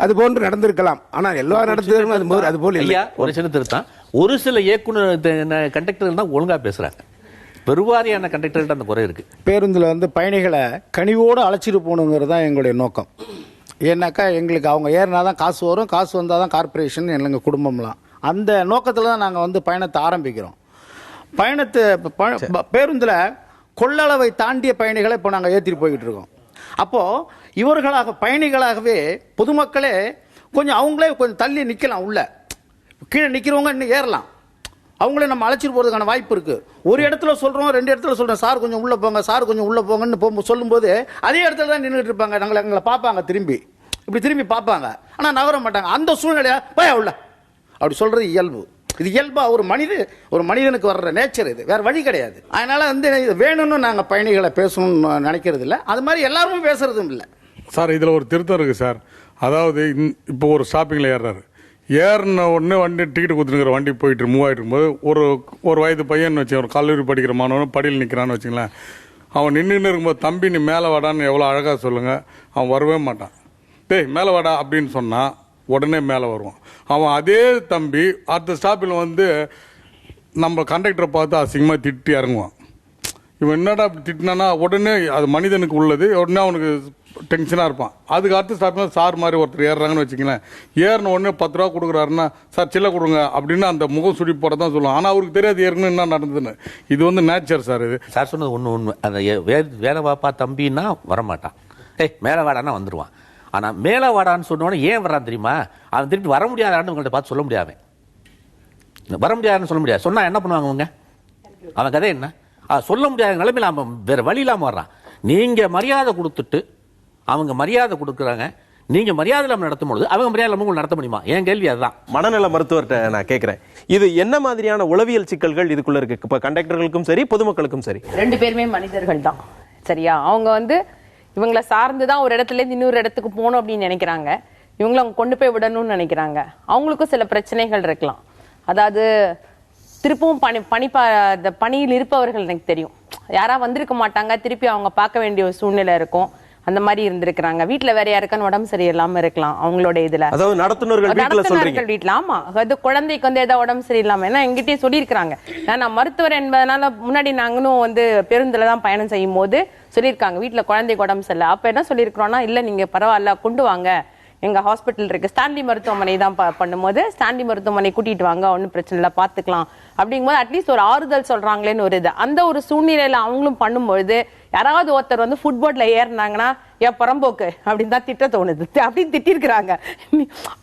அது போன்று நடந்திருக்கலாம், ஆனால் எல்லா நடத்துனர்களும் அது போல இல்லையா. ஒரு சில திருத்தான், ஒரு சில இயக்குனர் கண்டக்டர்கள் தான் ஒழுங்காக பேசுகிறாங்க. பெருவாரியான கண்டக்டர்கிட்ட அந்த குறை இருக்கு. பேருந்தில் வந்து பயணிகளை கனிவோடு அழைச்சிட்டு போகணுங்கிறது தான் எங்களுடைய நோக்கம். ஏன்னாக்கா எங்களுக்கு அவங்க ஏறினா தான் காசு வரும், காசு வந்தால் தான் கார்பரேஷன் எங்கள் குடும்பம்லாம். அந்த நோக்கத்தில் தான் நாங்கள் வந்து பயணத்தை ஆரம்பிக்கிறோம். பேருந்தில் கொள்ளளவை தாண்டிய பயணிகளை இப்போ நாங்கள் ஏற்றிட்டு போய்கிட்டு இருக்கோம். அப்போது இவர்களாக பயணிகளாகவே பொதுமக்களே கொஞ்சம் அவங்களே கொஞ்சம் தள்ளி நிற்கலாம், உள்ள கீழே நிற்கிறவங்க இன்னும் ஏறலாம், அவங்களே நம்ம அழைச்சிட்டு போகிறதுக்கான வாய்ப்பு இருக்குது. ஒரு இடத்துல சொல்கிறோம், 2 இடத்துல சொல்கிறோம், சார் கொஞ்சம் உள்ளே போங்க, சார் கொஞ்சம் உள்ளே போங்கன்னு சொல்லும்போது அதே இடத்துல தான் நின்றுட்டு இருப்பாங்க. எங்களை பார்ப்பாங்க, இப்படி திரும்பி பார்ப்பாங்க, ஆனால் நகர மாட்டாங்க. அந்த சூழ்நிலையா போய் உள்ள அப்படி சொல்கிறது இயல்பு. இது இயல்பா ஒரு மனிதனுக்கு வர்ற நேச்சர், இது வேற வழி கிடையாது. அதனால வந்து இது வேணும்னு நாங்கள் பயணிகளை பேசணும்னு நினைக்கிறது இல்லை, அது மாதிரி எல்லாருமே பேசுறதும் இல்லை. சார் இதில் ஒரு திருத்தம் இருக்குது சார். அதாவது இப்போ ஒரு ஸ்டாப்பிங்கில் ஏறின உடனே வண்டி டிக்கெட் கொடுத்துருக்கிற வண்டி போயிட்டு மூவ் ஆகிட்டு இருக்கும்போது ஒரு வயது பையன் வச்சு, ஒரு கல்லூரி படிக்கிற மாணவன் படியில் நிற்கிறான்னு வச்சுங்களேன். அவன் நின்றுன்னு இருக்கும்போது தம்பி நீ மேலே வாடான்னு எவ்வளோ அழகாக சொல்லுங்கள், அவன் வரவே மாட்டான். டேய் மேலே வாடா அப்படின்னு சொன்னால் உடனே மேலே வருவான். அவன் அதே தம்பி அடுத்த ஸ்டாப்பில் வந்து நம்ம கண்டக்டரை பார்த்து அசிங்கமாக திட்டி இறங்குவான். இவன் என்னடா அப்படி திட்டினானா உடனே அது மனிதனுக்கு உள்ளது, உடனே அவனுக்கு டென்ஷனாக இருப்பான். அதுக்கு அடுத்த ஸ்டாப்பில் சார் மாதிரி ஒருத்தர் ஏறுறாங்கன்னு வச்சுங்களேன், ஏறின உடனே 10 ரூபா கொடுக்குறாருன்னா சார் சில்லை கொடுங்க அப்படின்னு அந்த முகம் சுடி போட தான் சொல்லுவான். ஆனால் அவருக்கு தெரியாது ஏற்கனவே என்ன நடந்ததுன்னு. இது வந்து நேச்சர் சார். இது சார் சொன்னது உண்மை. அந்த வேலை வாப்பா தம்பின்னா வரமாட்டான், மேலே வாடான்னா வந்துடுவான். ஆனால் மேலே வாடான்னு சொன்னோன்னே ஏன் வரான் தெரியுமா? அவன் திருப்பி வர முடியாதான்னு உங்கள்கிட்ட பார்த்து சொல்ல முடியாது, வர முடியாதுன்னு சொல்ல முடியாது. சொன்னால் என்ன பண்ணுவாங்க அவங்க? அவன் கதை என்ன? சொல்ல முடியாத நிலைமையில் அவன் வேற வழி இல்லாமல் வர்றான். நீங்கள் மரியாதை கொடுத்துட்டு அவங்க மரியாதை கொடுக்குறாங்க, நீங்கள் மரியாதை இல்லாமல் நடத்தும் பொழுது அவங்க மரியாதை இல்லாமல் நடத்த முடியுமா? என் கேள்வி அதுதான். மனநல மருத்துவர்கிட்ட நான் கேட்குறேன், இது என்ன மாதிரியான உளவியல் சிக்கல்கள் இதுக்குள்ள இருக்கு? இப்போ கண்டக்டர்களுக்கும் சரி பொதுமக்களுக்கும் சரி 2 பேருமே மனிதர்கள் தான், சரியா? அவங்க வந்து இவங்களை சார்ந்து தான் ஒரு இடத்துல இருந்து இன்னொரு இடத்துக்கு போகணும் அப்படின்னு நினைக்கிறாங்க, இவங்களை அவங்க கொண்டு போய் விடணும்னு நினைக்கிறாங்க. அவங்களுக்கும் சில பிரச்சனைகள் இருக்கலாம். அதாவது திருப்பவும் பணியில் இருப்பவர்கள் எனக்கு தெரியும், யாரா வந்திருக்க மாட்டாங்க, திருப்பி அவங்க பார்க்க வேண்டிய ஒரு சூழ்நிலை இருக்கும். அந்த மாதிரி இருந்திருக்கிறாங்க. வீட்டுல வேற யாருக்கான உடம்பு சரியில்லாம இருக்கலாம் அவங்களோட இதுல, அதாவது நடத்துனர்கள் வீட்டுல. ஆமா, அது குழந்தைக்கு வந்து ஏதாவது உடம்பு சரியில்லாம, ஏன்னா எங்கிட்டயே சொல்லியிருக்காங்க. நான் மருத்துவர் என்பதனால முன்னாடி நாங்களும் வந்து பேருந்துல தான் பயணம் செய்யும் போது சொல்லியிருக்காங்க வீட்டுல குழந்தைக்கு உடம்பு சரியில்லை. அப்ப என்ன சொல்லியிருக்கிறோம்னா, இல்ல நீங்க பரவாயில்ல கொண்டு வாங்க, எங்க ஹாஸ்பிட்டல் இருக்கு, ஸ்டான்லி மருத்துவமனை தான் பண்ணும்போது ஸ்டான்லி மருத்துவமனை கூட்டிட்டு வாங்க, ஒன்னும் பிரச்சனை இல்லை பார்த்துக்கலாம் அப்படிங்கும்போது அட்லீஸ்ட் ஒரு ஆறுதல் சொல்றாங்களேன்னு ஒரு இது. அந்த ஒரு சூழ்நிலையில அவங்களும் பண்ணும்பொழுது யாராவது ஒருத்தர் வந்து ஃபுட்போர்ட்ல ஏறினாங்கன்னா ஏன் புறம்போக்கு அப்படின்னு தான் திட்ட தோணுது, அப்படின்னு திட்டிருக்கிறாங்க.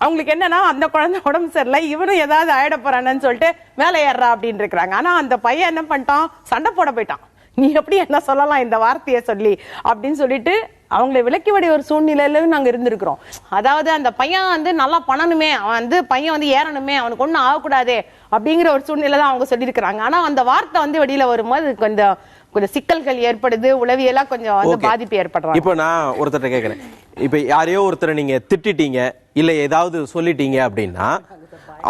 அவங்களுக்கு என்னன்னா அந்த குழந்தை உடம்பு சரியில்லை, இவனும் ஏதாவது ஆயிட போறானு சொல்லிட்டு மேலே ஏறா அப்படின்னு இருக்கிறாங்க. ஆனா அந்த பையன் என்ன பண்ணிட்டான், சண்டை போட போயிட்டான். நீ எப்படி என்ன சொல்லலாம் இந்த வார்த்தையை சொல்லி அப்படின்னு சொல்லிட்டு அவங்களை விலக்கி விட ஒரு சூழ்நிலையில நாங்க இருந்திருக்கிறோம். அதாவது அந்த பையன் வந்து நல்லா பண்ணணுமே, அவன் வந்து பையன் வந்து ஏறணுமே, அவனுக்கு ஒன்றும் ஆகக்கூடாதே அப்படிங்கிற ஒரு சூழ்நிலை தான் அவங்க சொல்லியிருக்கிறாங்க. ஆனா அந்த வார்த்தை வந்து வெளியில வரும்போது கொஞ்சம் சிக்கல்கள் ஏற்படுது, உளவியலா கொஞ்சம் வந்து பாதிப்பு ஏற்படுறாங்க. இப்போ நான் ஒருத்தர் கேட்கிறேன், இப்போ யாரையோ ஒருத்தரை நீங்க திட்டிட்டீங்க இல்ல ஏதாவது சொல்லிட்டீங்க அப்படின்னா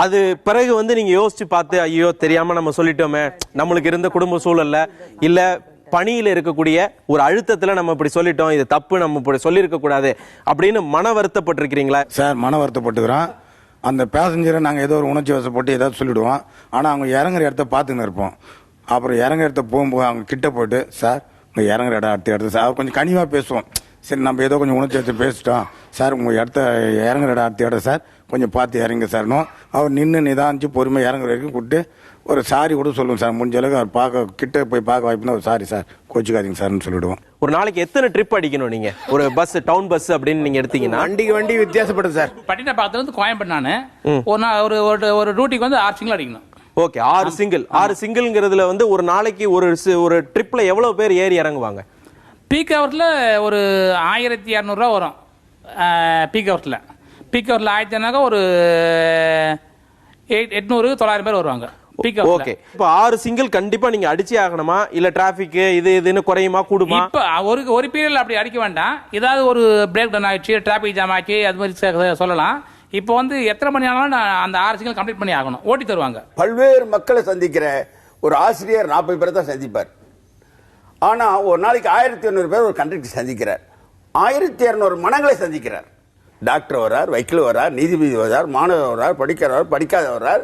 அது பிறகு வந்து நீங்க யோசிச்சு பார்த்து ஐயோ தெரியாம நம்ம சொல்லிட்டோமே, நம்மளுக்கு இருந்த குடும்ப சூழல்ல இல்ல பணியில இருக்கக்கூடிய ஒரு அழுத்தத்துல நம்ம இப்படி சொல்லிட்டோம், இது தப்பு, நம்ம இப்படி சொல்லியிருக்க கூடாது அப்படின்னு மன வருத்தப்பட்டிருக்கிறீங்களா? சார் மன வருத்தப்பட்டுக்கிறோம். அந்த பேசஞ்சரை நாங்கள் ஏதோ ஒரு உணர்ச்சி வசப்பட்டு ஏதாவது சொல்லிவிடுவோம். ஆனால் அவங்க இறங்குற இடத்த பார்த்துன்னு இருப்போம். அப்புறம் இறங்குற இடத்த போகும்போது அவங்க கிட்ட போயிட்டு சார் உங்கள் இறங்குற இடம் அடுத்த இடத்த சார் அவர் கொஞ்சம் கனிவாக பேசுவோம். சரி நம்ம ஏதோ கொஞ்சம் உணர்ச்சி வச்சு பேசிட்டோம் சார், உங்கள் இடத்த இறங்குற இடம் அடுத்த இடம் சார், கொஞ்சம் பார்த்து இறங்க சார்னும். அவர் நின்று நிதானிச்சு பொறுமையாக இறங்குற வரைக்கும் கூப்பிட்டு ஒரு சாரி கூட சொல்லுவோம் சார். முடிஞ்ச அளவுக்கு அவர் பார்க்க கிட்ட போய் பார்க்க வாய்ப்புனா ஒரு சாரி சார், கோச்சிக்காதீங்க சார்னு சொல்லிவிடுவோம். ஒரு நாளைக்கு எத்தனை ட்ரிப் அடிக்கணும் நீங்க? ஒரு பஸ், டவுன் பஸ் அப்படின்னு நீங்க எடுத்தீங்கன்னா வண்டி வித்தியாசப்படுது சார். பட்டினப்பாக்கத்துல இருந்து கோயம்பேடு நானு ஒரு டியூட்டிக்கு வந்து 6 சிங்கிள் அடிக்கணும். ஓகே, 6 சிங்கிள்ங்கிறதுல வந்து ஒரு நாளைக்கு ஒரு ட்ரிப்ல எவ்வளவு பேர் ஏறி இறங்குவாங்க? பீக் ஹவர்ல ஒரு 1200 ரூபா வரும். பீக் ஹவர்ல 1000 ஒரு 800-900 பேர் வருவாங்க. ஓகே, இப்போ 6 சிங்கிள் கண்டிப்பா நீங்க அடிச்சே ஆகணுமா? இல்ல டிராபிக் இதுன்னு குறையுமா கூடுமா? இப்ப ஒரு பீரியட்ல அப்படி அடிக்க வேண்டாம். ஏதாவது ஒரு பிரேக் டவுன் ஆயிடுச்சு, டிராபிக் ஜாம் ஆச்சு, அது மாதிரி சொல்லலாம். இப்போ வந்து எத்தனை மணி ஆனாலும் அந்த 6 சிங்கிள் கம்ப்ளீட் பண்ணி ஆகணும், ஓட்டி தருவாங்க. பல்வேறு மக்களை சந்திக்கிற ஒரு ஆசிரியர் 40 பேரை தான் சந்திப்பார். ஆனா ஒரு நாளைக்கு 1200 பேர் ஒரு கண்டக்டர் சந்திக்கிறார். 1200 மனங்களை சந்திக்கிறார். டாக்டர் வர்றார், வைக்கல் வர்றார், நீதிபதி வர்றார், மாணவர் வர்றார், படிக்கிறவர், படிக்காத வர்றார்,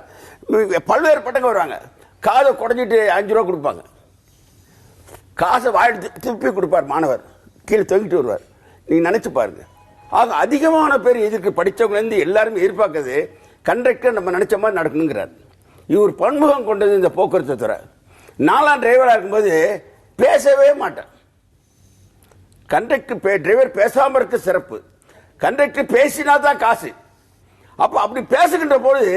பல்வேறு பட்டங்க வருவாங்க. காதை குறைஞ்சிட்டு 5 ரூபா கொடுப்பாங்க. காசை வாயிட்டு திருப்பி கொடுப்பார் மாணவர், கீழே தொங்கிட்டு வருவார். நீங்க நினைச்சு பாருங்க. ஆக அதிகமான பேர் எதிர்க்கு படித்தவங்க இருந்து எல்லாருமே எதிர்பார்க்கறது கண்டக்டர் நம்ம நினைச்ச மாதிரி நடக்கணுங்கிறார். இவர் பன்முகம் கொண்டது இந்த போக்குவரத்து துறை. நாலாம் டிரைவரா இருக்கும்போது பேசவே மாட்டேன். கண்டக்டர் டிரைவர் பேசாம இருக்க சிறப்பு. கண்டக்டர் பேசினா தான் காசு. அப்போ அப்படி பேசுகின்ற பொழுது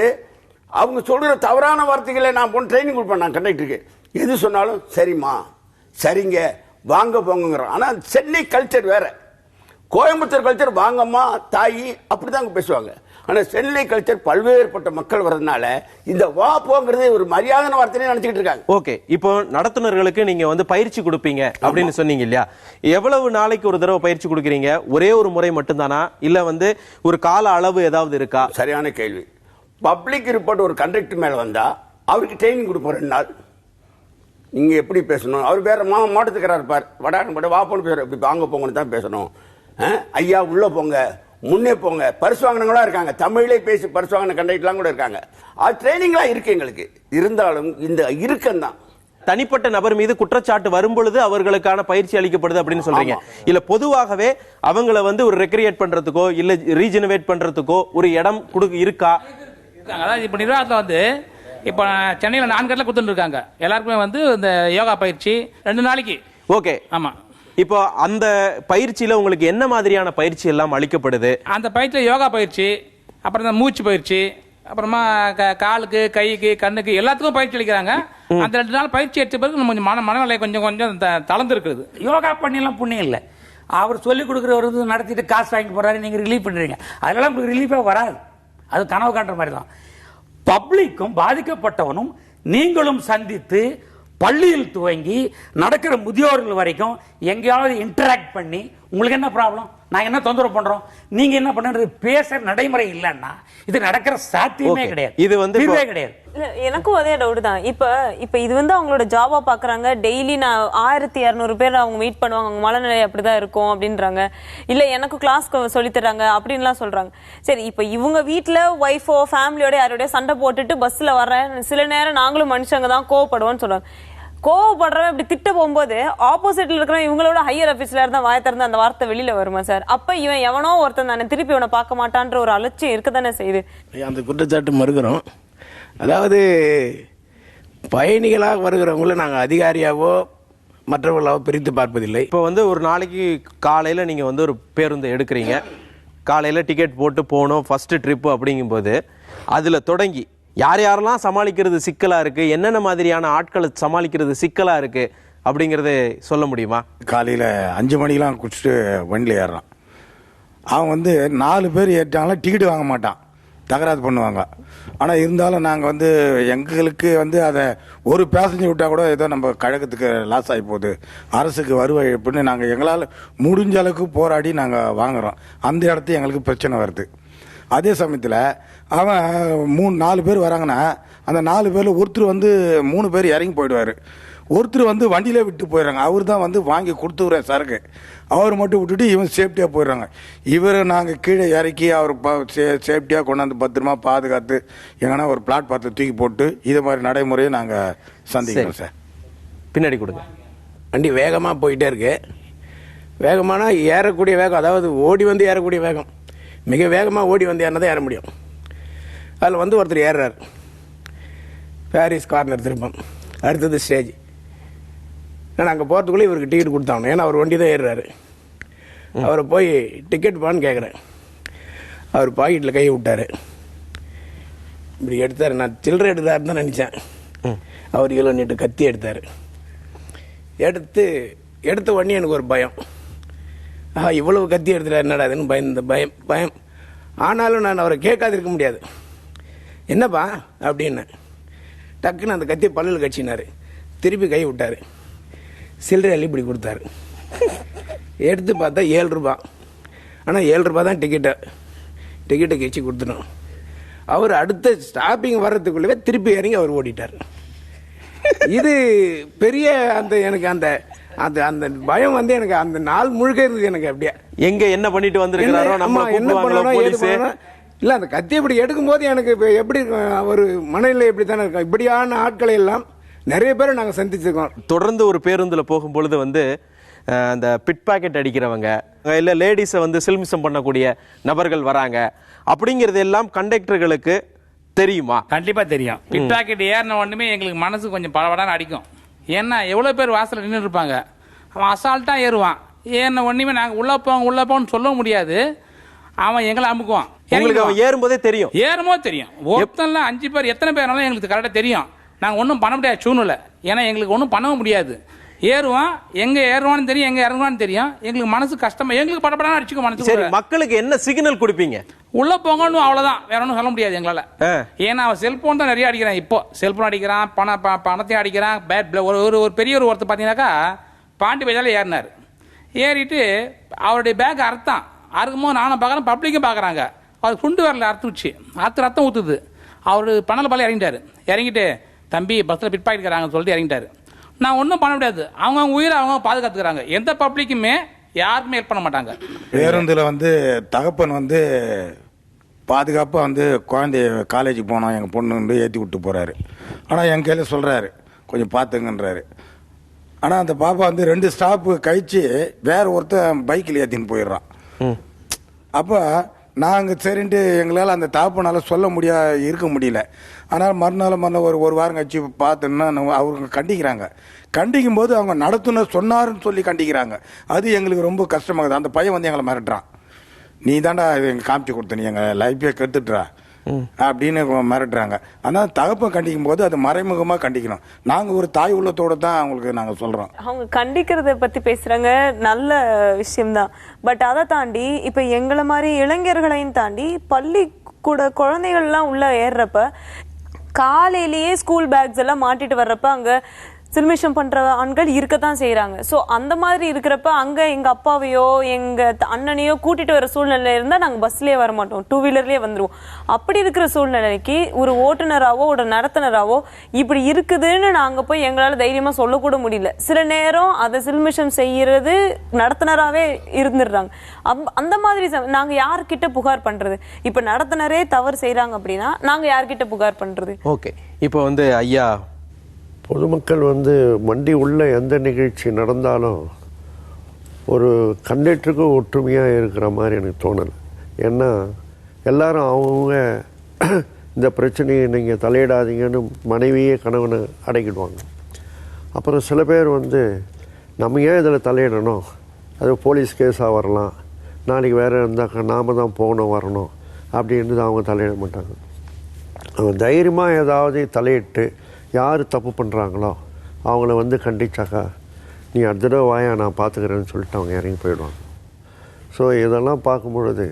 அவங்க சொல்கிற தவறான வார்த்தைகளை நான் போன ட்ரைனிங் கொடுப்பேன் நான் கண்டக்டருக்கு. எது சொன்னாலும் சரிம்மா சரிங்க வாங்க போங்கிறோம். ஆனால் சென்னை கல்ச்சர் வேற, கோயம்புத்தூர் கல்ச்சர் வாங்கம்மா தாயி அப்படிதாங்க பேசுவாங்க. ஆனால் சென்னை கல்ச்சர் பல்வேறுபட்ட மக்கள் வர்றதுனால இந்த வா போங்கிறதே ஒரு மரியாதையான வார்த்தையை நினைச்சிட்டு இருக்காங்க. ஓகே, இப்போ நடத்துனர்களுக்கு நீங்க வந்து பயிற்சி கொடுப்பீங்க அப்படின்னு சொன்னீங்க இல்லையா? எவ்வளவு நாளைக்கு ஒரு தடவை பயிற்சி கொடுக்குறீங்க? ஒரே ஒரு முறை மட்டும்தானா, இல்ல வந்து ஒரு கால அளவு ஏதாவது இருக்கா? சரியான கேள்வி. பப்ளிக் ரிப்போர்ட் ஒரு கண்டக்டர் மேல வந்தா அவருக்கு ட்ரைனிங் கொடுப்போம் 2 நாள். நீங்க எப்படி பேசணும், அவர் வேற மாட்டத்துக்கிறார் இருப்பார், வடாடு வா போன்னு பேசுற, இப்படி வாங்க போங்கன்னு தான் பேசணும். ஐயா உள்ள போங்க முன்னே போங்க. பரிசு வாங்கினவங்களா இருக்காங்க, தமிழே பேசி பரிசு வாங்கின கண்டக்டர்லாம் கூட இருக்காங்க. அது ட்ரைனிங்லாம் இருக்கு எங்களுக்கு. இருந்தாலும் இந்த இறுக்கம் தான். தனிப்பட்ட நபர் மீது குற்றச்சாட்டு வரும் பொழுது அவர்களுக்கான பயிற்சி அளிக்கப்படுது அப்படின்னு சொல்றீங்க. இல்ல பொதுவாகவே அவங்கள வந்து ஒரு ரெக்ரியேட் பண்றதுக்கோ இல்ல ரீஜெனரேட் பண்றதுக்கோ ஒரு இடம் இருக்கா? அதாவது இப்ப நிர்வாகத்தில் வந்து இப்ப சென்னையில் 4 இடத்துல கொடுத்துட்டு இருக்காங்க. எல்லாருக்குமே வந்து இந்த யோகா பயிற்சி 2 நாளைக்கு. ஓகே, ஆமா. இப்போ அந்த பயிற்சியில உங்களுக்கு என்ன மாதிரியான பயிற்சி எல்லாம் அளிக்கப்படுது? அந்த பயிற்சியில் யோகா பயிற்சி, அப்புறம் இந்த மூச்சு பயிற்சி, அப்புறமா காலுக்கு கைக்கு கண்ணுக்கு எல்லாத்துக்கும் பயிற்சி அளிக்கிறாங்க. அந்த 2 நாள் பயிற்சி எடுத்த பிறகு கொஞ்சம் மனநிலை கொஞ்சம் தளர்ந்து இருக்குது. யோகா பண்ணியெல்லாம் புண்ணியம் இல்லை. அவர் சொல்லிக் கொடுக்குறவர் நடத்திட்டு காசு வாங்கி போறாரு, நீங்க ரிலீஃப் பண்றீங்க. அதெல்லாம் உங்களுக்கு ரிலீஃபே வராது. அது கனவு காட்டுற மாதிரி தான். பப்ளிக்கும் பாதிக்கப்பட்டவனும் நீங்களும் சந்தித்து பள்ளியில் துவங்கி நடக்கிற முதியோர்கள் வரைக்கும் எங்கேயாவது இன்டராக்ட் பண்ணி உங்களுக்கு என்ன ப்ராப்ளம், நாங்க என்ன தொந்தரவு பண்றோம், நீங்க என்ன பண்றது பேச நடைமுறை இல்லைன்னா இது நடக்கிற சாத்தியமே கிடையாது. இது வந்து கிடையாது. எனக்கும் அதே டவுட் தான். இப்ப இது வந்து அவங்களோட ஜாபா பாக்குறாங்க. டெய்லி நான் 1200 பேர் அவங்க மீட் பண்ணுவாங்க, அவங்க மனநிலை அப்படிதான் இருக்கும் அப்படின்றாங்க. இல்ல எனக்கு கிளாஸ் சொல்லி தர்றாங்க அப்படின்லாம் சொல்றாங்க. சரி, இப்ப இவங்க வீட்டுல ஒய்ஃபோ ஃபேமிலியோட யாரோட சண்டை போட்டுட்டு பஸ்ல வர்றேன், சில நேரம் நாங்களும் மனுஷங்க தான் கோவப்படுவோம்னு சொல்றாங்க. கோவப்படுறவன் இப்படி திட்ட போகும்போது ஆப்போசிட்ல இருக்கிறவன் இவங்களோட ஹையர் ஆபீஸ்ல இருந்தா வாய திறந்து அந்த வார்த்தை வெளியில வருமா சார்? அப்ப இவன் எவனோ ஒருத்தன் தானே, திருப்பி இவனை பார்க்க மாட்டான்ற ஒரு அலட்சியம் இருக்கதானே செய்யுது. அந்த குற்றச்சாட்டு மறுக்கிறோம். அதாவது பயணிகளாக வருகிறவங்கள நாங்கள் அதிகாரியாவோ மற்றவர்களாவோ பிரித்து பார்ப்பதில்லை. இப்போ வந்து ஒரு நாளைக்கு காலையில் நீங்கள் வந்து ஒரு பேருந்து எடுக்கிறீங்க, காலையில் டிக்கெட் போட்டு போகணும் ஃபர்ஸ்ட் ட்ரிப்பு அப்படிங்கும்போது அதில் தொடங்கி யார் யாரெல்லாம் சமாளிக்கிறது சிக்கலாக இருக்குது, என்னென்ன மாதிரியான ஆட்களை சமாளிக்கிறது சிக்கலாக இருக்குது அப்படிங்கிறத சொல்ல முடியுமா? காலையில் 5 மணிக்கெலாம் குடிச்சிட்டு வண்டியில் ஏறுறான். அவன் வந்து 4 பேர் ஏற்றாங்களா டிக்கெட்டு வாங்க மாட்டான், தகராறு பண்ணுவாங்க. ஆனால் இருந்தாலும் நாங்கள் வந்து எங்களுக்கு வந்து அதை ஒரு பேசஞ்சர் விட்டால் கூட ஏதோ நம்ம கழகத்துக்கு லாஸ் ஆகி போகுது, அரசுக்கு வருவாய் அப்படின்னு நாங்கள் எங்களால் முடிஞ்ச அளவுக்கு போராடி நாங்கள் வாங்குகிறோம். அந்த இடத்துல எங்களுக்கு பிரச்சனை வருது. அதே சமயத்தில் அவன் 4 பேர் வராங்கன்னா அந்த 4 பேரில் ஒருத்தர் வந்து 3 பேர் இறங்கி போயிடுவார், ஒருத்தர் வந்து வண்டியிலே விட்டு போயிடுறாங்க. அவர் தான் வந்து வாங்கி கொடுத்துக்கிற சரக்கு, அவர் மட்டும் விட்டுட்டு இவன் சேஃப்டியாக போயிடுறாங்க. இவரை நாங்கள் கீழே இறக்கி அவர் சேஃப்டியாக கொண்டாந்து பத்திரமா பாதுகாத்து எங்கன்னா ஒரு பிளாட்பாரத்தில் தூக்கி போட்டு இது மாதிரி நடைமுறையை நாங்கள் சந்திக்கிறோம் சார். பின்னாடி கொடுங்க. வண்டி வேகமாக போயிட்டே இருக்கு. வேகமான ஏறக்கூடிய வேகம், அதாவது ஓடி வந்து ஏறக்கூடிய வேகம், மிக வேகமாக ஓடி வந்து ஏறினா தான் ஏற முடியும். அதில் வந்து ஒருத்தர் ஏறுறார், பாரிஸ் கார்னர் திருப்பம், அடுத்தது ஸ்டேஜ். நான் அங்கே போகிறதுக்குள்ளே இவருக்கு டிக்கெட் கொடுத்தாங்க, ஏன்னா அவர் வண்டி தான் ஏறுறாரு. அவரை போய் டிக்கெட் பான்னு கேட்குறேன். அவர் பாக்கெட்டில் கையை விட்டார், இப்படி எடுத்தார். நான் சில்லறை எடுத்தாருன்னு தான் நினச்சேன். அவர் இவ்வளோ நீட்டு கத்தி எடுத்தார். எடுத்த உடனே எனக்கு ஒரு பயம், இவ்வளவு கத்தி எடுத்துட்டார் என்னடா அதுன்னு பயம். ஆனாலும் நான் அவரை கேட்காதிருக்க முடியாது. என்னப்பா அப்படின்னு டக்குன்னு அந்த கத்தியை பல்லில் கட்சினார். திருப்பி கை விட்டார், சில்லறை அள்ளி இப்படி கொடுத்தாரு. எடுத்து பார்த்தா 7 ரூபா. ஆனால் 7 ரூபா தான் டிக்கெட்டை கட்சி கொடுத்துட்டோம். அவர் அடுத்த ஸ்டாப்பிங் வர்றதுக்குள்ளவே திருப்பி இறங்கி அவர் ஓடிட்டார். இது பெரிய எனக்கு அந்த அந்த அந்த பயம் வந்து எனக்கு அந்த நாள் முழுக்க இருக்கு. எனக்கு அப்படியே எங்க என்ன பண்ணிட்டு வந்திருக்காரோ நம்ம போலீஸ் இல்ல, அந்த கத்தி இப்படி எடுக்கும்போது எனக்கு எப்படி ஒரு மனநிலை எப்படி தானே இருக்கும். இப்படியான ஆட்களை எல்லாம் நிறைய பேர் நாங்கள் சந்திச்சிருக்கோம். தொடர்ந்து ஒரு பேருந்துல போகும்பொழுது வந்து அந்த பிட் பாக்கெட் அடிக்கிறவங்க இல்ல லேடிஸை வந்து சில்மிசம் பண்ணக்கூடிய நபர்கள் வராங்க அப்படிங்கிறது எல்லாம் கண்டக்டர்களுக்கு தெரியுமா? கண்டிப்பா தெரியும். பிட் பாக்கெட் ஏறின உடனே எங்களுக்கு மனசு கொஞ்சம் படபடன்னு அடிக்கும். ஏன்னா எவ்வளவு பேர் வாசல்ல நின்று இருப்பாங்க, அவன் அசால்ட்டா ஏறுவான். ஏறின உடனே நாங்கள் உள்ள போன்னு சொல்ல முடியாது, அவன் எங்களை அமுக்குவான். உங்களுக்கு அவன் ஏறும்போதே தெரியும்? ஏறும்போது தெரியும். ஒருத்தன்ல 5 பேர் எத்தனை பேராலும் எங்களுக்கு கரெக்டாக தெரியும். நாங்கள் ஒன்றும் பண்ண முடியாது சூழ்நிலை. ஏன்னா எங்களுக்கு ஒன்றும் பண்ணவும் முடியாது. ஏறுவான், எங்க ஏறுவான்னு தெரியும், எங்க இறங்குவான்னு தெரியும். எங்களுக்கு மனசு கஷ்டமா, எங்களுக்கு படப்படா அடிச்சுக்க மனசு. சரி, மக்களுக்கு என்ன சிக்னல் கொடுப்பீங்க? உள்ள போங்கன்னு, அவ்வளவுதான். வேற ஒன்றும் சொல்ல முடியாது எங்களால. ஏன்னா அவன் செல்போன் தான் நிறைய அடிக்கிறான். இப்போ செல்போன் அடிக்கிறான், பணத்தையும் அடிக்கிறான். ஒரு பெரியவர் ஒருத்தர் பார்த்தீங்கன்னாக்கா பாண்டி பஜார்ல ஏறினார். ஏறிட்டு அவருடைய பேக் அறுக்கும்போது நானும் பார்க்குறேன், பப்ளிக்கும் பார்க்குறாங்க. அவர் குண்டு வரல, அறுத்துச்சு, ரத்தம் ஊற்றுது. அவர் பணல் பால இறங்கிட்டாரு. இறங்கிட்டு தம்பி பஸ்ஸில் பிட் பாக்கெட்டுக்கிறாங்கன்னு சொல்லிட்டு இறங்கிட்டாரு. நான் ஒன்றும் பண்ண முடியாது. அவங்க உயிரை அவங்க பாதுகாத்துக்கிறாங்க. எந்த பப்ளிக்குமே யாருக்குமே ஹெல்ப் பண்ண மாட்டாங்க. பேருந்தில் தகப்பன் பாதுகாப்பாக குழந்தைய காலேஜுக்கு போனோம், எங்கள் பொண்ணு ஏற்றி விட்டு போகிறாரு. ஆனால் என் கையில் சொல்கிறாரு கொஞ்சம் பார்த்துங்கன்றாரு. ஆனால் அந்த பாப்பா 2 ஸ்டாப்பு கழிச்சு வேற ஒருத்தன் பைக்கில் ஏற்றின்னு போயிடுறான். அப்போ நாங்கள் சரின்ட்டு எங்களால் அந்த தகப்பனால் இருக்க முடியல. ஆனால் மறுநாள் ஒரு வாரம் கழிச்சு பார்த்தோன்னா அவங்க கண்டிக்கிறாங்க. கண்டிக்கும் போது அவங்க நடத்துனர் சொன்னாருன்னு சொல்லி கண்டிக்கிறாங்க. அது எங்களுக்கு ரொம்ப கஷ்டமாகுது. அந்த பையன் எங்களை மிரட்டுறான், நீ தாண்டா எங்க காமிச்சு கொடுத்த, நீ எங்கள் லைஃபே கெடுத்துட்றா அப்படின்னு மிரட்டுறாங்க. ஆனால் தகப்பன் கண்டிக்கும் போது அது மறைமுகமாக கண்டிக்கணும். நாங்கள் ஒரு தாய் உள்ளத்தோடு தான் அவங்களுக்கு நாங்கள் சொல்கிறோம். அவங்க கண்டிக்கிறத பற்றி பேசுகிறாங்க, நல்ல விஷயம்தான். பட் அதை தாண்டி இப்போ எங்களை மாதிரி இளைஞர்களையும் தாண்டி பள்ளிக்கூட குழந்தைகள்லாம் உள்ள ஏறுறப்ப காலையிலேயே ஸ்கூல் பேக்ஸ் எல்லாம் மாட்டிட்டு வர்றப்ப அங்கே சில்மிஷம் பண்ற ஆண்கள் இருக்கத்தான் செய்யறாங்க. ஸோ அந்த மாதிரி இருக்கிறப்ப அங்க எங்க அப்பாவையோ எங்க அண்ணனையோ கூட்டிட்டு வர சூழ்நிலை இருந்தா நாங்க பஸ்லயே வர மாட்டோம், 2 வீலர்லயே வந்துருவோம். அப்படி இருக்கிற சூழ்நிலைக்கு ஒரு ஓட்டுநராவோ ஒரு நடத்துனராவோ இப்படி இருக்குதுன்னு நாங்க போய் எங்களால தைரியமா சொல்லக்கூட முடியல. சில நேரம் அதை சில்மிஷம் செய்யறது நடத்துனராவே இருந்துடுறாங்க. அந்த மாதிரி நாங்க யார்கிட்ட புகார் பண்றது? இப்ப நடத்துனரே தவறு செய்யறாங்க அப்படின்னா நாங்க யார்கிட்ட புகார் பண்றது? ஓகே, இப்போ ஐயா, பொதுமக்கள் வண்டி உள்ள எந்த நிகழ்ச்சி நடந்தாலும் ஒரு கண்டக்டருக்கு ஒற்றுமையாக இருக்கிற மாதிரி எனக்கு தோணலை. ஏன்னா எல்லாரும் அவங்க இந்த பிரச்சனையை நீங்கள் தலையிடாதீங்கன்னு மனைவியே கணவனை அடைக்கிடுவாங்க. அப்புறம் சில பேர் நம்ம ஏன் இதில் தலையிடணும், அது போலீஸ் கேஸாக வரலாம், நாளைக்கு வேறு இருந்தாக்கா நாம் தான் போகணும் வரணும் அப்படின்றது அவங்க தலையிட மாட்டாங்க. அவங்க தைரியமாக ஏதாவது தலையிட்டு யார் தப்பு பண்ணுறாங்களோ அவங்கள கண்டிச்சாக்கா நீ அடுத்த தடவை வாயா நான் பார்த்துக்கிறேன்னு சொல்லிட்டு அவங்க இறங்கி போயிடுவாங்க. ஸோ இதெல்லாம் பார்க்கும் பொழுது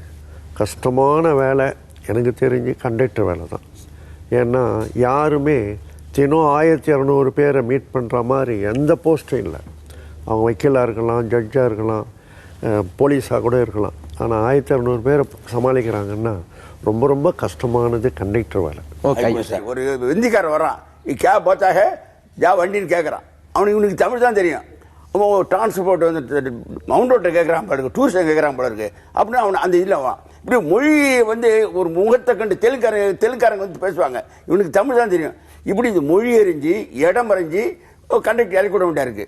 கஷ்டமான வேலை எனக்கு தெரிஞ்சு கண்டக்டர் வேலை தான். ஏன்னா யாருமே தினம் 1200 பேரை மீட் பண்ணுற மாதிரி எந்த போஸ்ட்டும் இல்லை. அவங்க வக்கீலாக இருக்கலாம், ஜட்ஜாக இருக்கலாம், போலீஸாக கூட இருக்கலாம். ஆனால் 1200 பேரை சமாளிக்கிறாங்கன்னா ரொம்ப ரொம்ப கஷ்டமானது கண்டக்டர் வேலை. ஒரு ஹிந்திக்காரன் வரான், क्या போத்தா ஹே ஜா வண்டின்னு கேட்குறான். இவனுக்கு தமிழ் தான் தெரியும். அவன் டிரான்ஸ்போர்ட் மவுண்ட் ரோட்டை கேட்குறான் போல இருக்கு, டூரிஸ்டம் கேட்குறான் போல இருக்கு அப்படின்னு அவன் அந்த இதில் இப்படி மொழி ஒரு முகத்தை கண்டு தெலுங்காரங்க பேசுவாங்க, இவனுக்கு தமிழ் தான் தெரியும். இப்படி இது மொழி அறிஞ்சு இடம் அறிஞ்சு கண்டக்டர் இறக்கி விட வேண்டியா இருக்கு.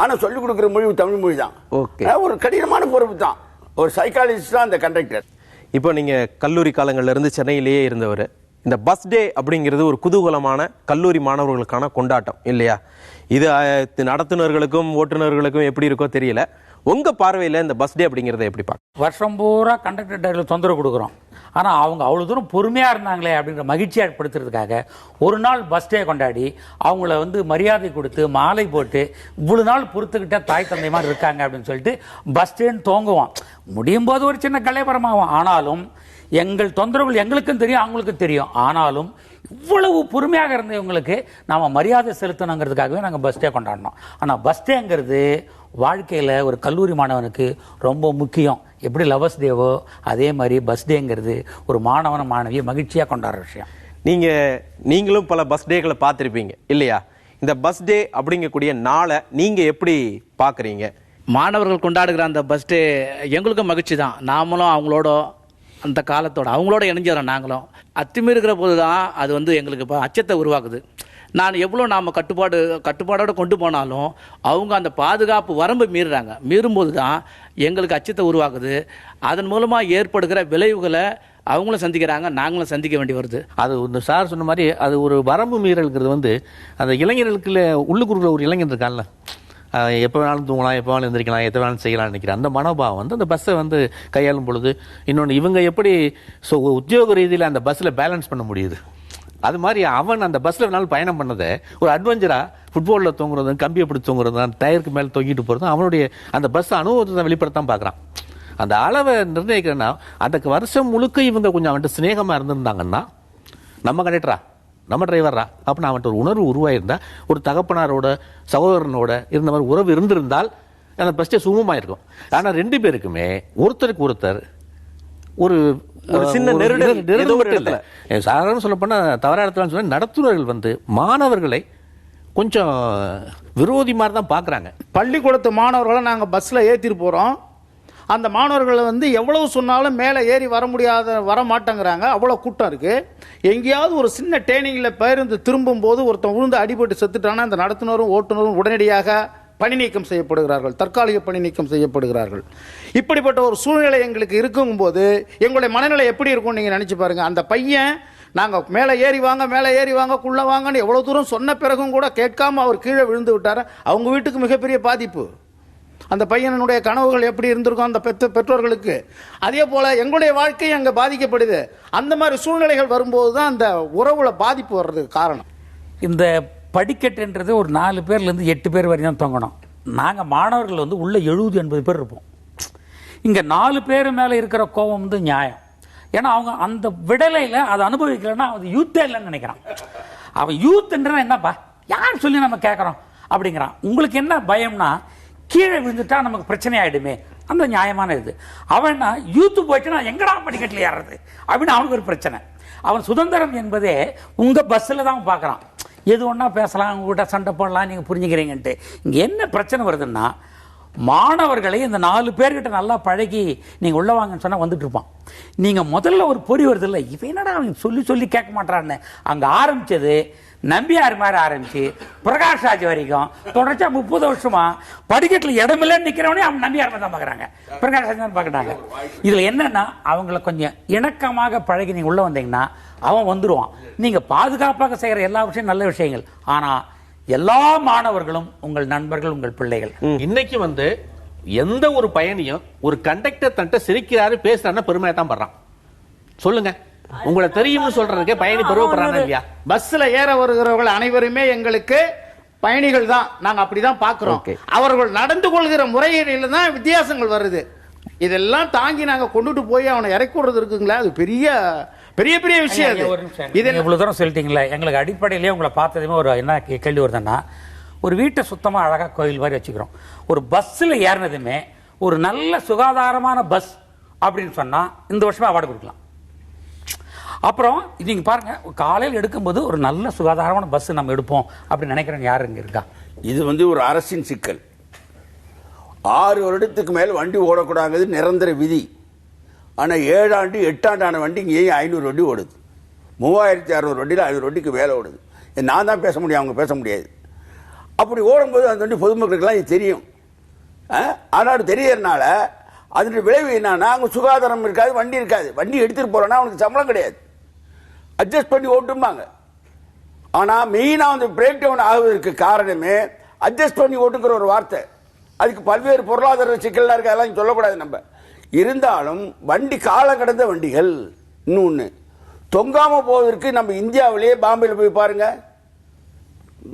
ஆனால் சொல்லிக் கொடுக்குற மொழி தமிழ் மொழி தான். ஒரு கடினமான பொறுப்பு தான். ஒரு சைக்காலஜிஸ்ட் தான் அந்த கண்டக்டர். இப்போ நீங்கள் கல்லூரி காலங்கள்ல இருந்து சென்னையிலேயே இருந்தவர், இந்த பஸ் டே அப்படிங்கிறது ஒரு குதூகலமான கல்லூரி மாணவர்களுக்கான கொண்டாட்டம் இல்லையா? இது நடத்துனர்களுக்கும் ஓட்டுநர்களுக்கும் எப்படி இருக்கோ தெரியல. உங்க பார்வையில் இந்த பஸ் டே அப்படிங்கிறத எப்படி பார்க்க? வருஷம் பூரா கண்டக்டர் டிரைவருக்கு தொந்தரவு கொடுக்குறோம். ஆனால் அவங்க அவ்வளோ தூரம் பொறுமையாக இருந்தாங்களே அப்படிங்கிற மகிழ்ச்சியை ஏற்படுத்துறதுக்காக ஒரு நாள் பஸ் டே கொண்டாடி அவங்கள மரியாதை கொடுத்து மாலை போட்டு இவ்வளோ நாள் பொறுத்துக்கிட்ட தாய் தந்தை மாதிரி இருக்காங்க அப்படின்னு சொல்லிட்டு பஸ் டேன்னு தோங்குவோம். முடியும் போது ஒரு சின்ன கலைபரமாகும். ஆனாலும் எங்கள் தொந்தரவுகள் எங்களுக்கும் தெரியும், அவங்களுக்கும் தெரியும். ஆனாலும் இவ்வளவு பொறுமையாக இருந்தவங்களுக்கு நாம் மரியாதை செலுத்தணுங்கிறதுக்காகவே நாங்கள் பஸ் டே கொண்டாடினோம். ஆனால் பஸ் டேங்கிறது வாழ்க்கையில் ஒரு கல்லூரி மாணவனுக்கு ரொம்ப முக்கியம். எப்படி லவர்ஸ் டேவோ அதே மாதிரி பஸ் டேங்கிறது ஒரு மாணவன மாணவியை மகிழ்ச்சியாக கொண்டாடுற விஷயம். நீங்களும் பல பஸ் டேகளை பார்த்துருப்பீங்க இல்லையா? இந்த பஸ் டே அப்படிங்கக்கூடிய நாளை நீங்கள் எப்படி பார்க்குறீங்க? மாணவர்கள் கொண்டாடுகிற அந்த பஸ் டே எங்களுக்கும் மகிழ்ச்சி தான். நாமளும் அவங்களோட அந்த காலத்தோட அவங்களோட இணைஞ்சிடறோம். நாங்களும் அத்துமீறுகிற போது தான் அது எங்களுக்கு இப்போ அச்சத்தை உருவாக்குது. நான் எவ்வளோ நாம் கட்டுப்பாடோடு கொண்டு போனாலும் அவங்க அந்த பாதுகாப்பு வரம்பு மீறுறாங்க. மீறும்போது தான் எங்களுக்கு அச்சத்தை உருவாக்குது. அதன் மூலமாக ஏற்படுகிற விளைவுகளை அவங்களும் சந்திக்கிறாங்க, நாங்களும் சந்திக்க வேண்டி வருது. அது இந்த சார் சொன்ன மாதிரி அது ஒரு வரம்பு மீறல்கிறது அந்த இளைஞர்களுக்குள்ள உள்ளுக்குள்ள ஒரு இளைஞர் இருக்கான்ல, எப்போ வேணாலும் தூங்கலாம், எப்போ வேணாலும் எந்திரிக்கலாம், எத்தனை வேணாலும் செய்யலாம்னு நினைக்கிறேன். அந்த மனோபாவம் வந்து அந்த பஸ்ஸை வந்து கையாளும் பொழுது, இன்னொன்று இவங்க எப்படி உத்தியோக ரீதியில் அந்த பஸ்ஸில் பேலன்ஸ் பண்ண முடியுது, அது மாதிரி அவன் அந்த பஸ்ஸில் வேணாலும் பயணம் பண்ணதை ஒரு அட்வென்ச்சராக ஃபுட்பாலில் தூங்குறதும், கம்பி எப்படி தூங்குறதும், அந்த டயருக்கு மேலே தொங்கிட்டு போகிறதும் அவனுடைய அந்த பஸ் அனுபவத்தை வெளிப்படுத்தான் பார்க்குறான். அந்த அளவை நிர்ணயிக்கிறேன்னா அந்த வருஷம் முழுக்க இவங்க கொஞ்சம் அவன்கிட்ட சிநேகமாக இருந்திருந்தாங்கன்னா, நம்ம கண்டக்டரா, நம்ம டிரைவரா அப்படின்னு அவன்கிட்ட ஒரு உணர்வு உருவாயிருந்தா, ஒரு தகப்பனாரோட சகோதரனோட இருந்த மாதிரி உறவு இருந்திருந்தால் அந்த பஸ்டே சுகமாக இருக்கும். ஆனால் 2 பேருக்குமே ஒருத்தருக்கு ஒருத்தர் ஒரு சின்ன நெருடல். சாதாரண சொல்ல போனா தவறா இடத்துல சொன்னா நடத்துனர்கள் வந்து மாணவர்களை கொஞ்சம் விரோதி மாதிரி தான் பார்க்குறாங்க. பள்ளிக்கூடத்து மாணவர்களை நாங்கள் பஸ்ஸில் ஏற்றிட்டு போகிறோம். அந்த மாணவர்களை வந்து எவ்வளவு சொன்னாலும் மேலே ஏறி வர மாட்டேங்கிறாங்க. அவ்வளோ கூட்டம் இருக்குது. எங்கேயாவது ஒரு சின்ன டேனிங்கில் பேருந்து திரும்பும்போது ஒருத்தன் விழுந்து அடிபட்டு செத்துட்டானா அந்த நடத்துனரும் ஓட்டுநரும் உடனடியாக பணி நீக்கம் செய்யப்படுகிறார்கள், தற்காலிக பணி நீக்கம் செய்யப்படுகிறார்கள். இப்படிப்பட்ட ஒரு சூழ்நிலை எங்களுக்கு இருக்கும்போது எங்களுடைய மனநிலை எப்படி இருக்கும்னு நீங்கள் நினச்சி பாருங்கள். அந்த பையன் நாங்கள் மேலே ஏறி வாங்க குள்ளே வாங்கன்னு எவ்வளோ தூரம் சொன்ன பிறகும் கூட கேட்காம அவர் கீழே விழுந்து விட்டார். அவங்க வீட்டுக்கு மிகப்பெரிய பாதிப்பு. அந்த பையனுடைய கனவுகள் எப்படி இருந்திருக்கும் அந்த பெற்றோர்களுக்கு. அதே போல் எங்களுடைய வாழ்க்கை அங்கே பாதிக்கப்படுது. அந்த மாதிரி சூழ்நிலைகள் வரும்போது தான் அந்த உறவுல பாதிப்பு வர்றதுக்கு காரணம். இந்த படிக்கட்டுன்றது ஒரு 4 பேர்லேருந்து 8 பேர் வரையும் தான் தொங்கணும். நாங்கள் மாணவர்கள் வந்து உள்ள 70-80 பேர் இருப்போம். இங்கே 4 பேர் மேலே இருக்கிற கோபம் வந்து நியாயம். ஏன்னா அவங்க அந்த விடலையில் அதை அனுபவிக்கலைன்னா அது யூத்தே இல்லைன்னு நினைக்கிறான். அவன் யூத்ன்றா என்னப்பா, யார் சொல்லி நம்ம கேட்குறோம் அப்படிங்கிறான். உங்களுக்கு என்ன பயம்னா, கீழே விழுந்துட்டா நமக்கு பிரச்சனை ஆகிடுமே, அந்த நியாயமான இது. அவன்னா யூத்து போயிட்டுனா எங்கடா படிக்கட்டில் ஏறுறது அப்படின்னு அவனுக்கு ஒரு பிரச்சனை. அவன் சுதந்திரம் என்பதே உங்கள் பஸ்ஸில் தான் பார்க்குறான். எது ஒன்றா பேசலாம், உங்கள்கிட்ட சண்டை போடலாம், நீங்கள் புரிஞ்சுக்கிறீங்கன்ட்டு. இங்கே என்ன பிரச்சனை வருதுன்னா, மாணவர்களை இந்த 4 பேர்கிட்ட நல்லா பழகி நீங்கள் உள்ள வாங்கன்னு சொன்னால் வந்துட்டு இருப்பான். நீங்கள் முதல்ல ஒரு பொறி வருது இல்லை, இவன் என்னடா அவன் சொல்லி கேட்க மாட்டான்னு அங்கே ஆரம்பித்தது நம்பியார் மாதிரி ஆரம்பிச்சு பிரகாஷ் ராஜ் வரைக்கும் தொடர்ச்சியா 30 வருஷமா படிக்கட்டில் இடமில்லைன்னு நிற்கிறவனே அவன் நம்பியார் தான் பார்க்குறாங்க, பிரகாஷ் ராஜ் தான் பார்க்குறாங்க. இதில் என்னன்னா, அவங்கள கொஞ்சம் இணக்கமாக பழகி நீங்கள் உள்ள வந்தீங்கன்னா அவன் வந்துடுவான். நீங்கள் பாதுகாப்பாக செய்கிற எல்லா விஷயம் நல்ல விஷயங்கள். ஆனால் எல்லா மாணவர்களும் உங்கள் நண்பர்கள், உங்கள் பிள்ளைகள். இன்னைக்கு வந்து எந்த ஒரு பயணியும் ஒரு கண்டக்டர் தன்ட்ட சிரிக்கிறாரு பேசுறாருன்னா பெருமையா தான் படுறான். சொல்லுங்க, உங்களை தெரியும்னு சொல்றதுக்கு பயணி பெருமைப்படுறாங்க இல்லையா? பஸ்ல ஏற வருகிறவர்கள் அனைவருமே எங்களுக்கு பயணிகள் தான். நாங்க அப்படிதான் பாக்குறோம். அவர்கள் நடந்து கொள்கிற முறையில தான் வித்தியாசங்கள் வருது. இதெல்லாம் தாங்கி நாங்க கொண்டுட்டு போய் அவனை இறக்கி விடுறது இருக்குங்களா, அது பெரிய பெரிய பெரிய விஷயம். இது இவ்வளவு தூரம் சொல்லிட்டீங்களா, எங்களுக்கு அடிப்படையிலேயே உங்களை பார்த்ததுமே ஒரு என்ன கேள்வி வருதுன்னா, ஒரு வீட்டை சுத்தமா அழகா கோயில் மாதிரி வச்சுக்கிறோம். ஒரு பஸ்ஸில் ஏறினதுமே ஒரு நல்ல சுகாதாரமான பஸ் அப்படின்னு சொன்னா இந்த வருஷமே அவார்டு கொடுக்கலாம். அப்புறம் நீங்க பாருங்க, காலையில் எடுக்கும்போது ஒரு நல்ல சுகாதாரமான பஸ் நம்ம எடுப்போம் அப்படின்னு நினைக்கிறவங்க யாரு இங்க இருக்கா? இது வந்து ஒரு அரசின் சிக்கல். 6 வருடத்துக்கு மேல் வண்டி ஓடக்கூடாது நிரந்தர விதி. ஆனால் 7 ஆண்டு 8 ஆண்டான வண்டி இங்கே 500 வண்டி ஓடுது. 3600 வண்டியில் 500 வண்டிக்கு வேலை ஓடுது. நான் தான் பேச முடியும், அவங்க பேச முடியாது. அப்படி ஓடும்போது அந்த வண்டி பொதுமக்களுக்கெல்லாம் இது தெரியும். ஆனால் தெரியறதுனால அதனுடைய விளைவு என்னன்னா, அங்கே சுகாதாரம் இருக்காது, வண்டி இருக்காது. வண்டி எடுத்துகிட்டு போகிறோன்னா அவனுக்கு சம்பளம் கிடையாது, அட்ஜஸ்ட் பண்ணி ஓட்டும்பாங்க. ஆனால் மெயினாக வந்து பிரேக் டவுன் ஆகுவதற்கு காரணமே அட்ஜஸ்ட் பண்ணி ஓட்டுங்கிற ஒரு வார்த்தை. அதுக்கு பல்வேறு பொருளாதார சிக்கல்லாம் இருக்கு, அதெல்லாம் சொல்லக்கூடாது நம்ம. இருந்தாலும் வண்டி காலம் கடந்த வண்டிகள். இன்னொன்று, தொங்காம போவதற்கு நம்ம இந்தியாவிலேயே பாம்பேயில் போய் பாருங்க,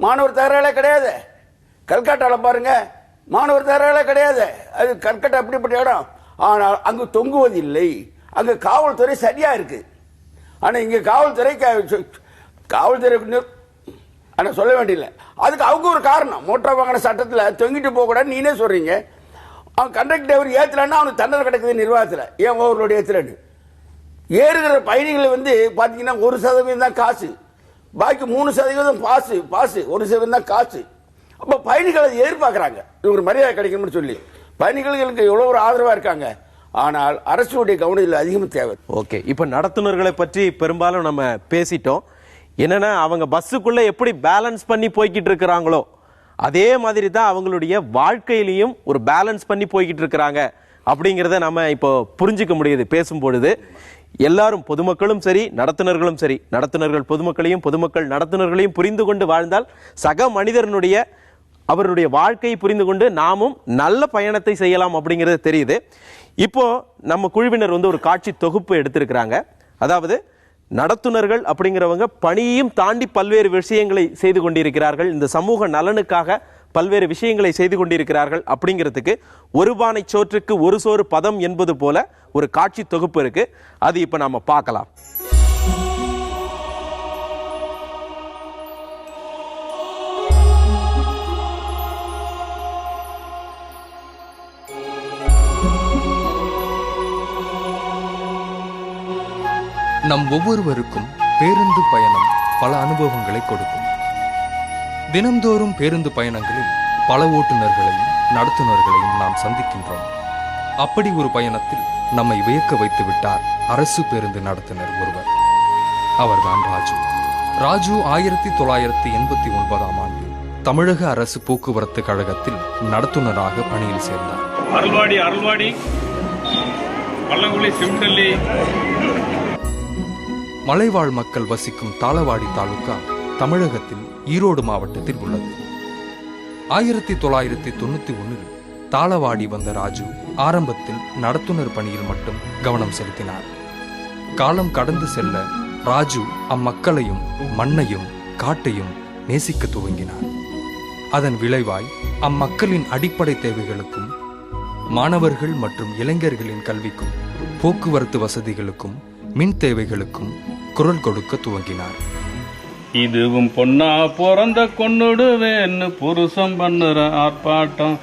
மாணவர் தகராறே கிடையாது. கல்கட்டாவில் பாருங்க, மாணவர் தகராறே கிடையாது. அது கல்கட்டா அப்படிப்பட்ட இடம். ஆனால் அங்கு தொங்குவதில்லை. அங்கு காவல்துறை சரியா இருக்கு. ஆனால் இங்கே காவல்துறை ஆனால் சொல்ல வேண்டியதில்லை. அதுக்கு அவங்க ஒரு காரணம். மோட்டார் வாகன சட்டத்தில் தொங்கிட்டு போகக்கூடாது நீனே சொல்றீங்க. அவன் கண்டக்டர் அவர் ஏற்றலன்னா அவனுக்கு தண்டனை கிடைக்குது நிர்வாகத்தில். ஏன் ஓவர்லோடு ஏற்றலன்னு? ஏறுகிற பயணிகள் வந்து பார்த்தீங்கன்னா 1% தான் காசு, பாக்கி 3% பாசு. 1% தான் காசு. அப்போ பயணிகள் அதை எதிர்பார்க்குறாங்க, இவங்க மரியாதை கிடைக்கணும்னு சொல்லி. பயணிகளுக்கு எவ்வளோ ஒரு ஆதரவாக இருக்காங்க. ஆனால் அரசுடைய கவனத்தில் அதிகமாக தேவை. ஓகே, இப்போ நடத்துனர்களை பற்றி பெரும்பாலும் நம்ம பேசிட்டோம். என்னன்னா, அவங்க பஸ்ஸுக்குள்ள எப்படி பேலன்ஸ் பண்ணி போய்கிட்டு இருக்கிறாங்களோ அதே மாதிரி தான் அவங்களுடைய வாழ்க்கையிலையும் ஒரு பேலன்ஸ் பண்ணி போய்கிட்டு இருக்கிறாங்க அப்படிங்கிறத நம்ம இப்போ புரிஞ்சுக்க முடியுது பேசும்பொழுது. எல்லாரும், பொதுமக்களும் சரி நடத்துனர்களும் சரி, நடத்துனர்கள் பொதுமக்களையும் பொதுமக்கள் நடத்துனர்களையும் புரிந்து கொண்டு வாழ்ந்தால் சக மனிதனுடைய அவருடைய வாழ்க்கையை புரிந்து கொண்டு நாமும் நல்ல பயணத்தை செய்யலாம் அப்படிங்கிறது தெரியுது. இப்போ நம்ம குழுவினர் ஒரு காட்சி தொகுப்பு எடுத்திருக்கிறாங்க. அதாவது நடத்துனர்கள் அப்படிங்கிறவங்க பணியையும் தாண்டி பல்வேறு விஷயங்களை செய்து கொண்டிருக்கிறார்கள், இந்த சமூக நலனுக்காக பல்வேறு விஷயங்களை செய்து கொண்டிருக்கிறார்கள். அப்படிங்கிறதுக்கு ஒரு பானை சோற்றுக்கு ஒரு சோறு பதம் என்பது போல ஒரு காட்சி தொகுப்பு இருக்கு. அது இப்ப நாம பார்க்கலாம். நம் ஒவ்வொருவருக்கும் பேருந்து பயணம் பல அனுபவங்களை கொடுக்கும். தினந்தோறும் பேருந்து பயணங்களில் பல ஓட்டுநர்களையும் நடத்துனர்களையும் நாம் சந்திக்கின்றோம். அப்படி ஒரு பயணத்தில் நம்மை வியக்க வைத்து விட்டார் அரசு பேருந்து நடத்துனர் ஒருவர். அவர்தான் ராஜு. ராஜு 1989ஆம் ஆண்டு தமிழக அரசு போக்குவரத்து கழகத்தில் நடத்துனராக பணியில் சேர்ந்தார். அருள்வாடி பள்ளங்குடி சிம்டல்லி. மலைவாழ் மக்கள் வசிக்கும் தாளவாடி தாலுகா தமிழகத்தில் ஈரோடு மாவட்டத்தில் உள்ளது. 1991 தாளவாடி வந்த ராஜு ஆரம்பத்தில் நடத்துனர் பணியில் மட்டும் கவனம் செலுத்தினார். காலம் கடந்து செல்ல ராஜு அம்மக்களையும் மண்ணையும் காட்டையும் நேசிக்க துவங்கினார். அதன் விளைவாய் அம்மக்களின் அடிப்படை தேவைகளுக்கும் மாணவர்கள் மற்றும் இளைஞர்களின் கல்விக்கும் போக்குவரத்து வசதிகளுக்கும் மின் தேவைகளுக்கும் குரல் கொடுக்க துவங்கினார். இதுவும் பொன்னா பிறந்த கொன்னுடுவேன்னு புருஷம் பண்ணுற ஆர்ப்பாட்டம்.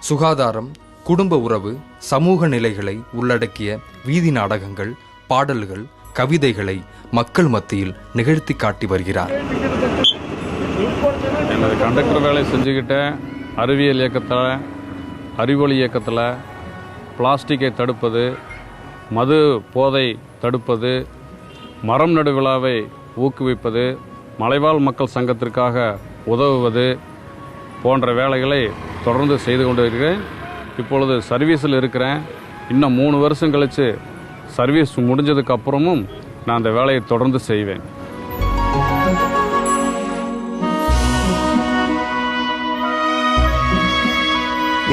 சுகாதாரம், குடும்ப உறவு, சமூக நிலைகளை உள்ளடக்கிய வீதி நாடகங்கள், பாடல்கள், கவிதைகளை மக்கள் மத்தியில் நிகழ்த்தி காட்டி வருகிறார். எனது கண்டக்டர் வேலை செஞ்சுக்கிட்டேன். அறிவியல் இயக்கத்தில், அறிவொளி இயக்கத்தில் பிளாஸ்டிக்கை தடுப்பது, மது போதை தடுப்பது, மரம் நடு விழாவை ஊக்குவிப்பது, மலைவாழ் மக்கள் சங்கத்திற்காக உதவுவது போன்ற வேலைகளை தொடர்ந்து செய்து கொண்டு இருக்கிறேன். இப்பொழுது சர்வீஸில் இருக்கிறேன். இன்னும் 3 வருஷம் கழித்து சர்வீஸ் முடிஞ்சதுக்கு அப்புறமும் நான் அந்த வேலையை தொடர்ந்து செய்வேன்.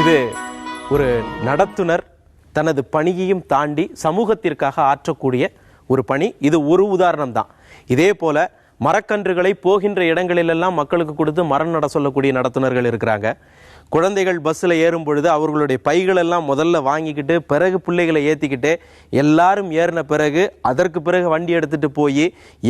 இது ஒரு நடத்துனர் தனது பணியையும் தாண்டி சமூகத்திற்காக ஆற்றக்கூடிய ஒரு பணி. இது ஒரு உதாரணம் தான். இதே போல மரக்கன்றுகளை போகின்ற இடங்களிலெல்லாம் மக்களுக்கு கொடுத்து மரம் நட சொல்லக்கூடிய நடத்துனர்கள் இருக்கிறாங்க. குழந்தைகள் பஸ்ஸில் ஏறும் பொழுது அவர்களுடைய பைகளெல்லாம் முதல்ல வாங்கிக்கிட்டு பிறகு பிள்ளைகளை ஏற்றிக்கிட்டு எல்லாரும் ஏறின பிறகு அதற்கு பிறகு வண்டி எடுத்துகிட்டு போய்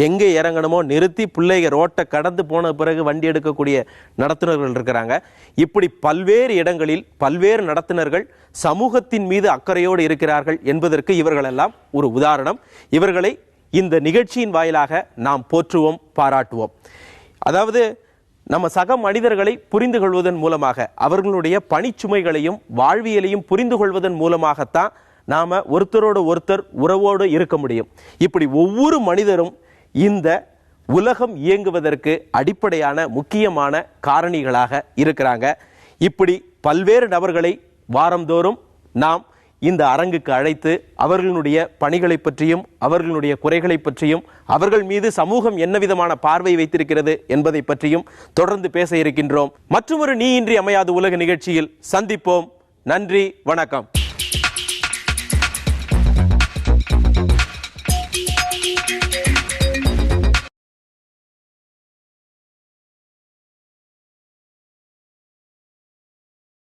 எங்கே இறங்கணுமோ நிறுத்தி பிள்ளைகள் ரோட்டை கடந்து போன பிறகு வண்டி எடுக்கக்கூடிய நடத்துனர்கள் இருக்கிறாங்க. இப்படி பல்வேறு இடங்களில் பல்வேறு நடத்துனர்கள் சமூகத்தின் மீது அக்கறையோடு இருக்கிறார்கள் என்பதற்கு இவர்களெல்லாம் ஒரு உதாரணம். இவர்களை இந்த நிகழ்ச்சியின் வாயிலாக நாம் போற்றுவோம், பாராட்டுவோம். அதாவது நம்ம சக மனிதர்களை புரிந்து கொள்வதன் மூலமாக, அவர்களுடைய பணிச்சுமைகளையும் வாழ்வியலையும் புரிந்து கொள்வதன் மூலமாகத்தான் நாம ஒருத்தரோடு ஒருத்தர் உறவோடு இருக்க முடியும். இப்படி ஒவ்வொரு மனிதரும் இந்த உலகம் இயங்குவதற்கு அடிப்படையான முக்கியமான காரணிகளாக இருக்கிறாங்க. இப்படி பல்வேறு நபர்களை வாரந்தோறும் நாம் இந்த அரங்குக்கு அழைத்து அவர்களுடைய பணிகளை பற்றியும் அவர்களுடைய குறைகளை பற்றியும் அவர்கள் மீது சமூகம் என்ன விதமான பார்வை வைத்திருக்கிறது என்பதை பற்றியும் தொடர்ந்து பேச இருக்கின்றோம். மற்றொரு நீ இன்றி அமையாது உலக நிகழ்ச்சியில் சந்திப்போம். நன்றி, வணக்கம்.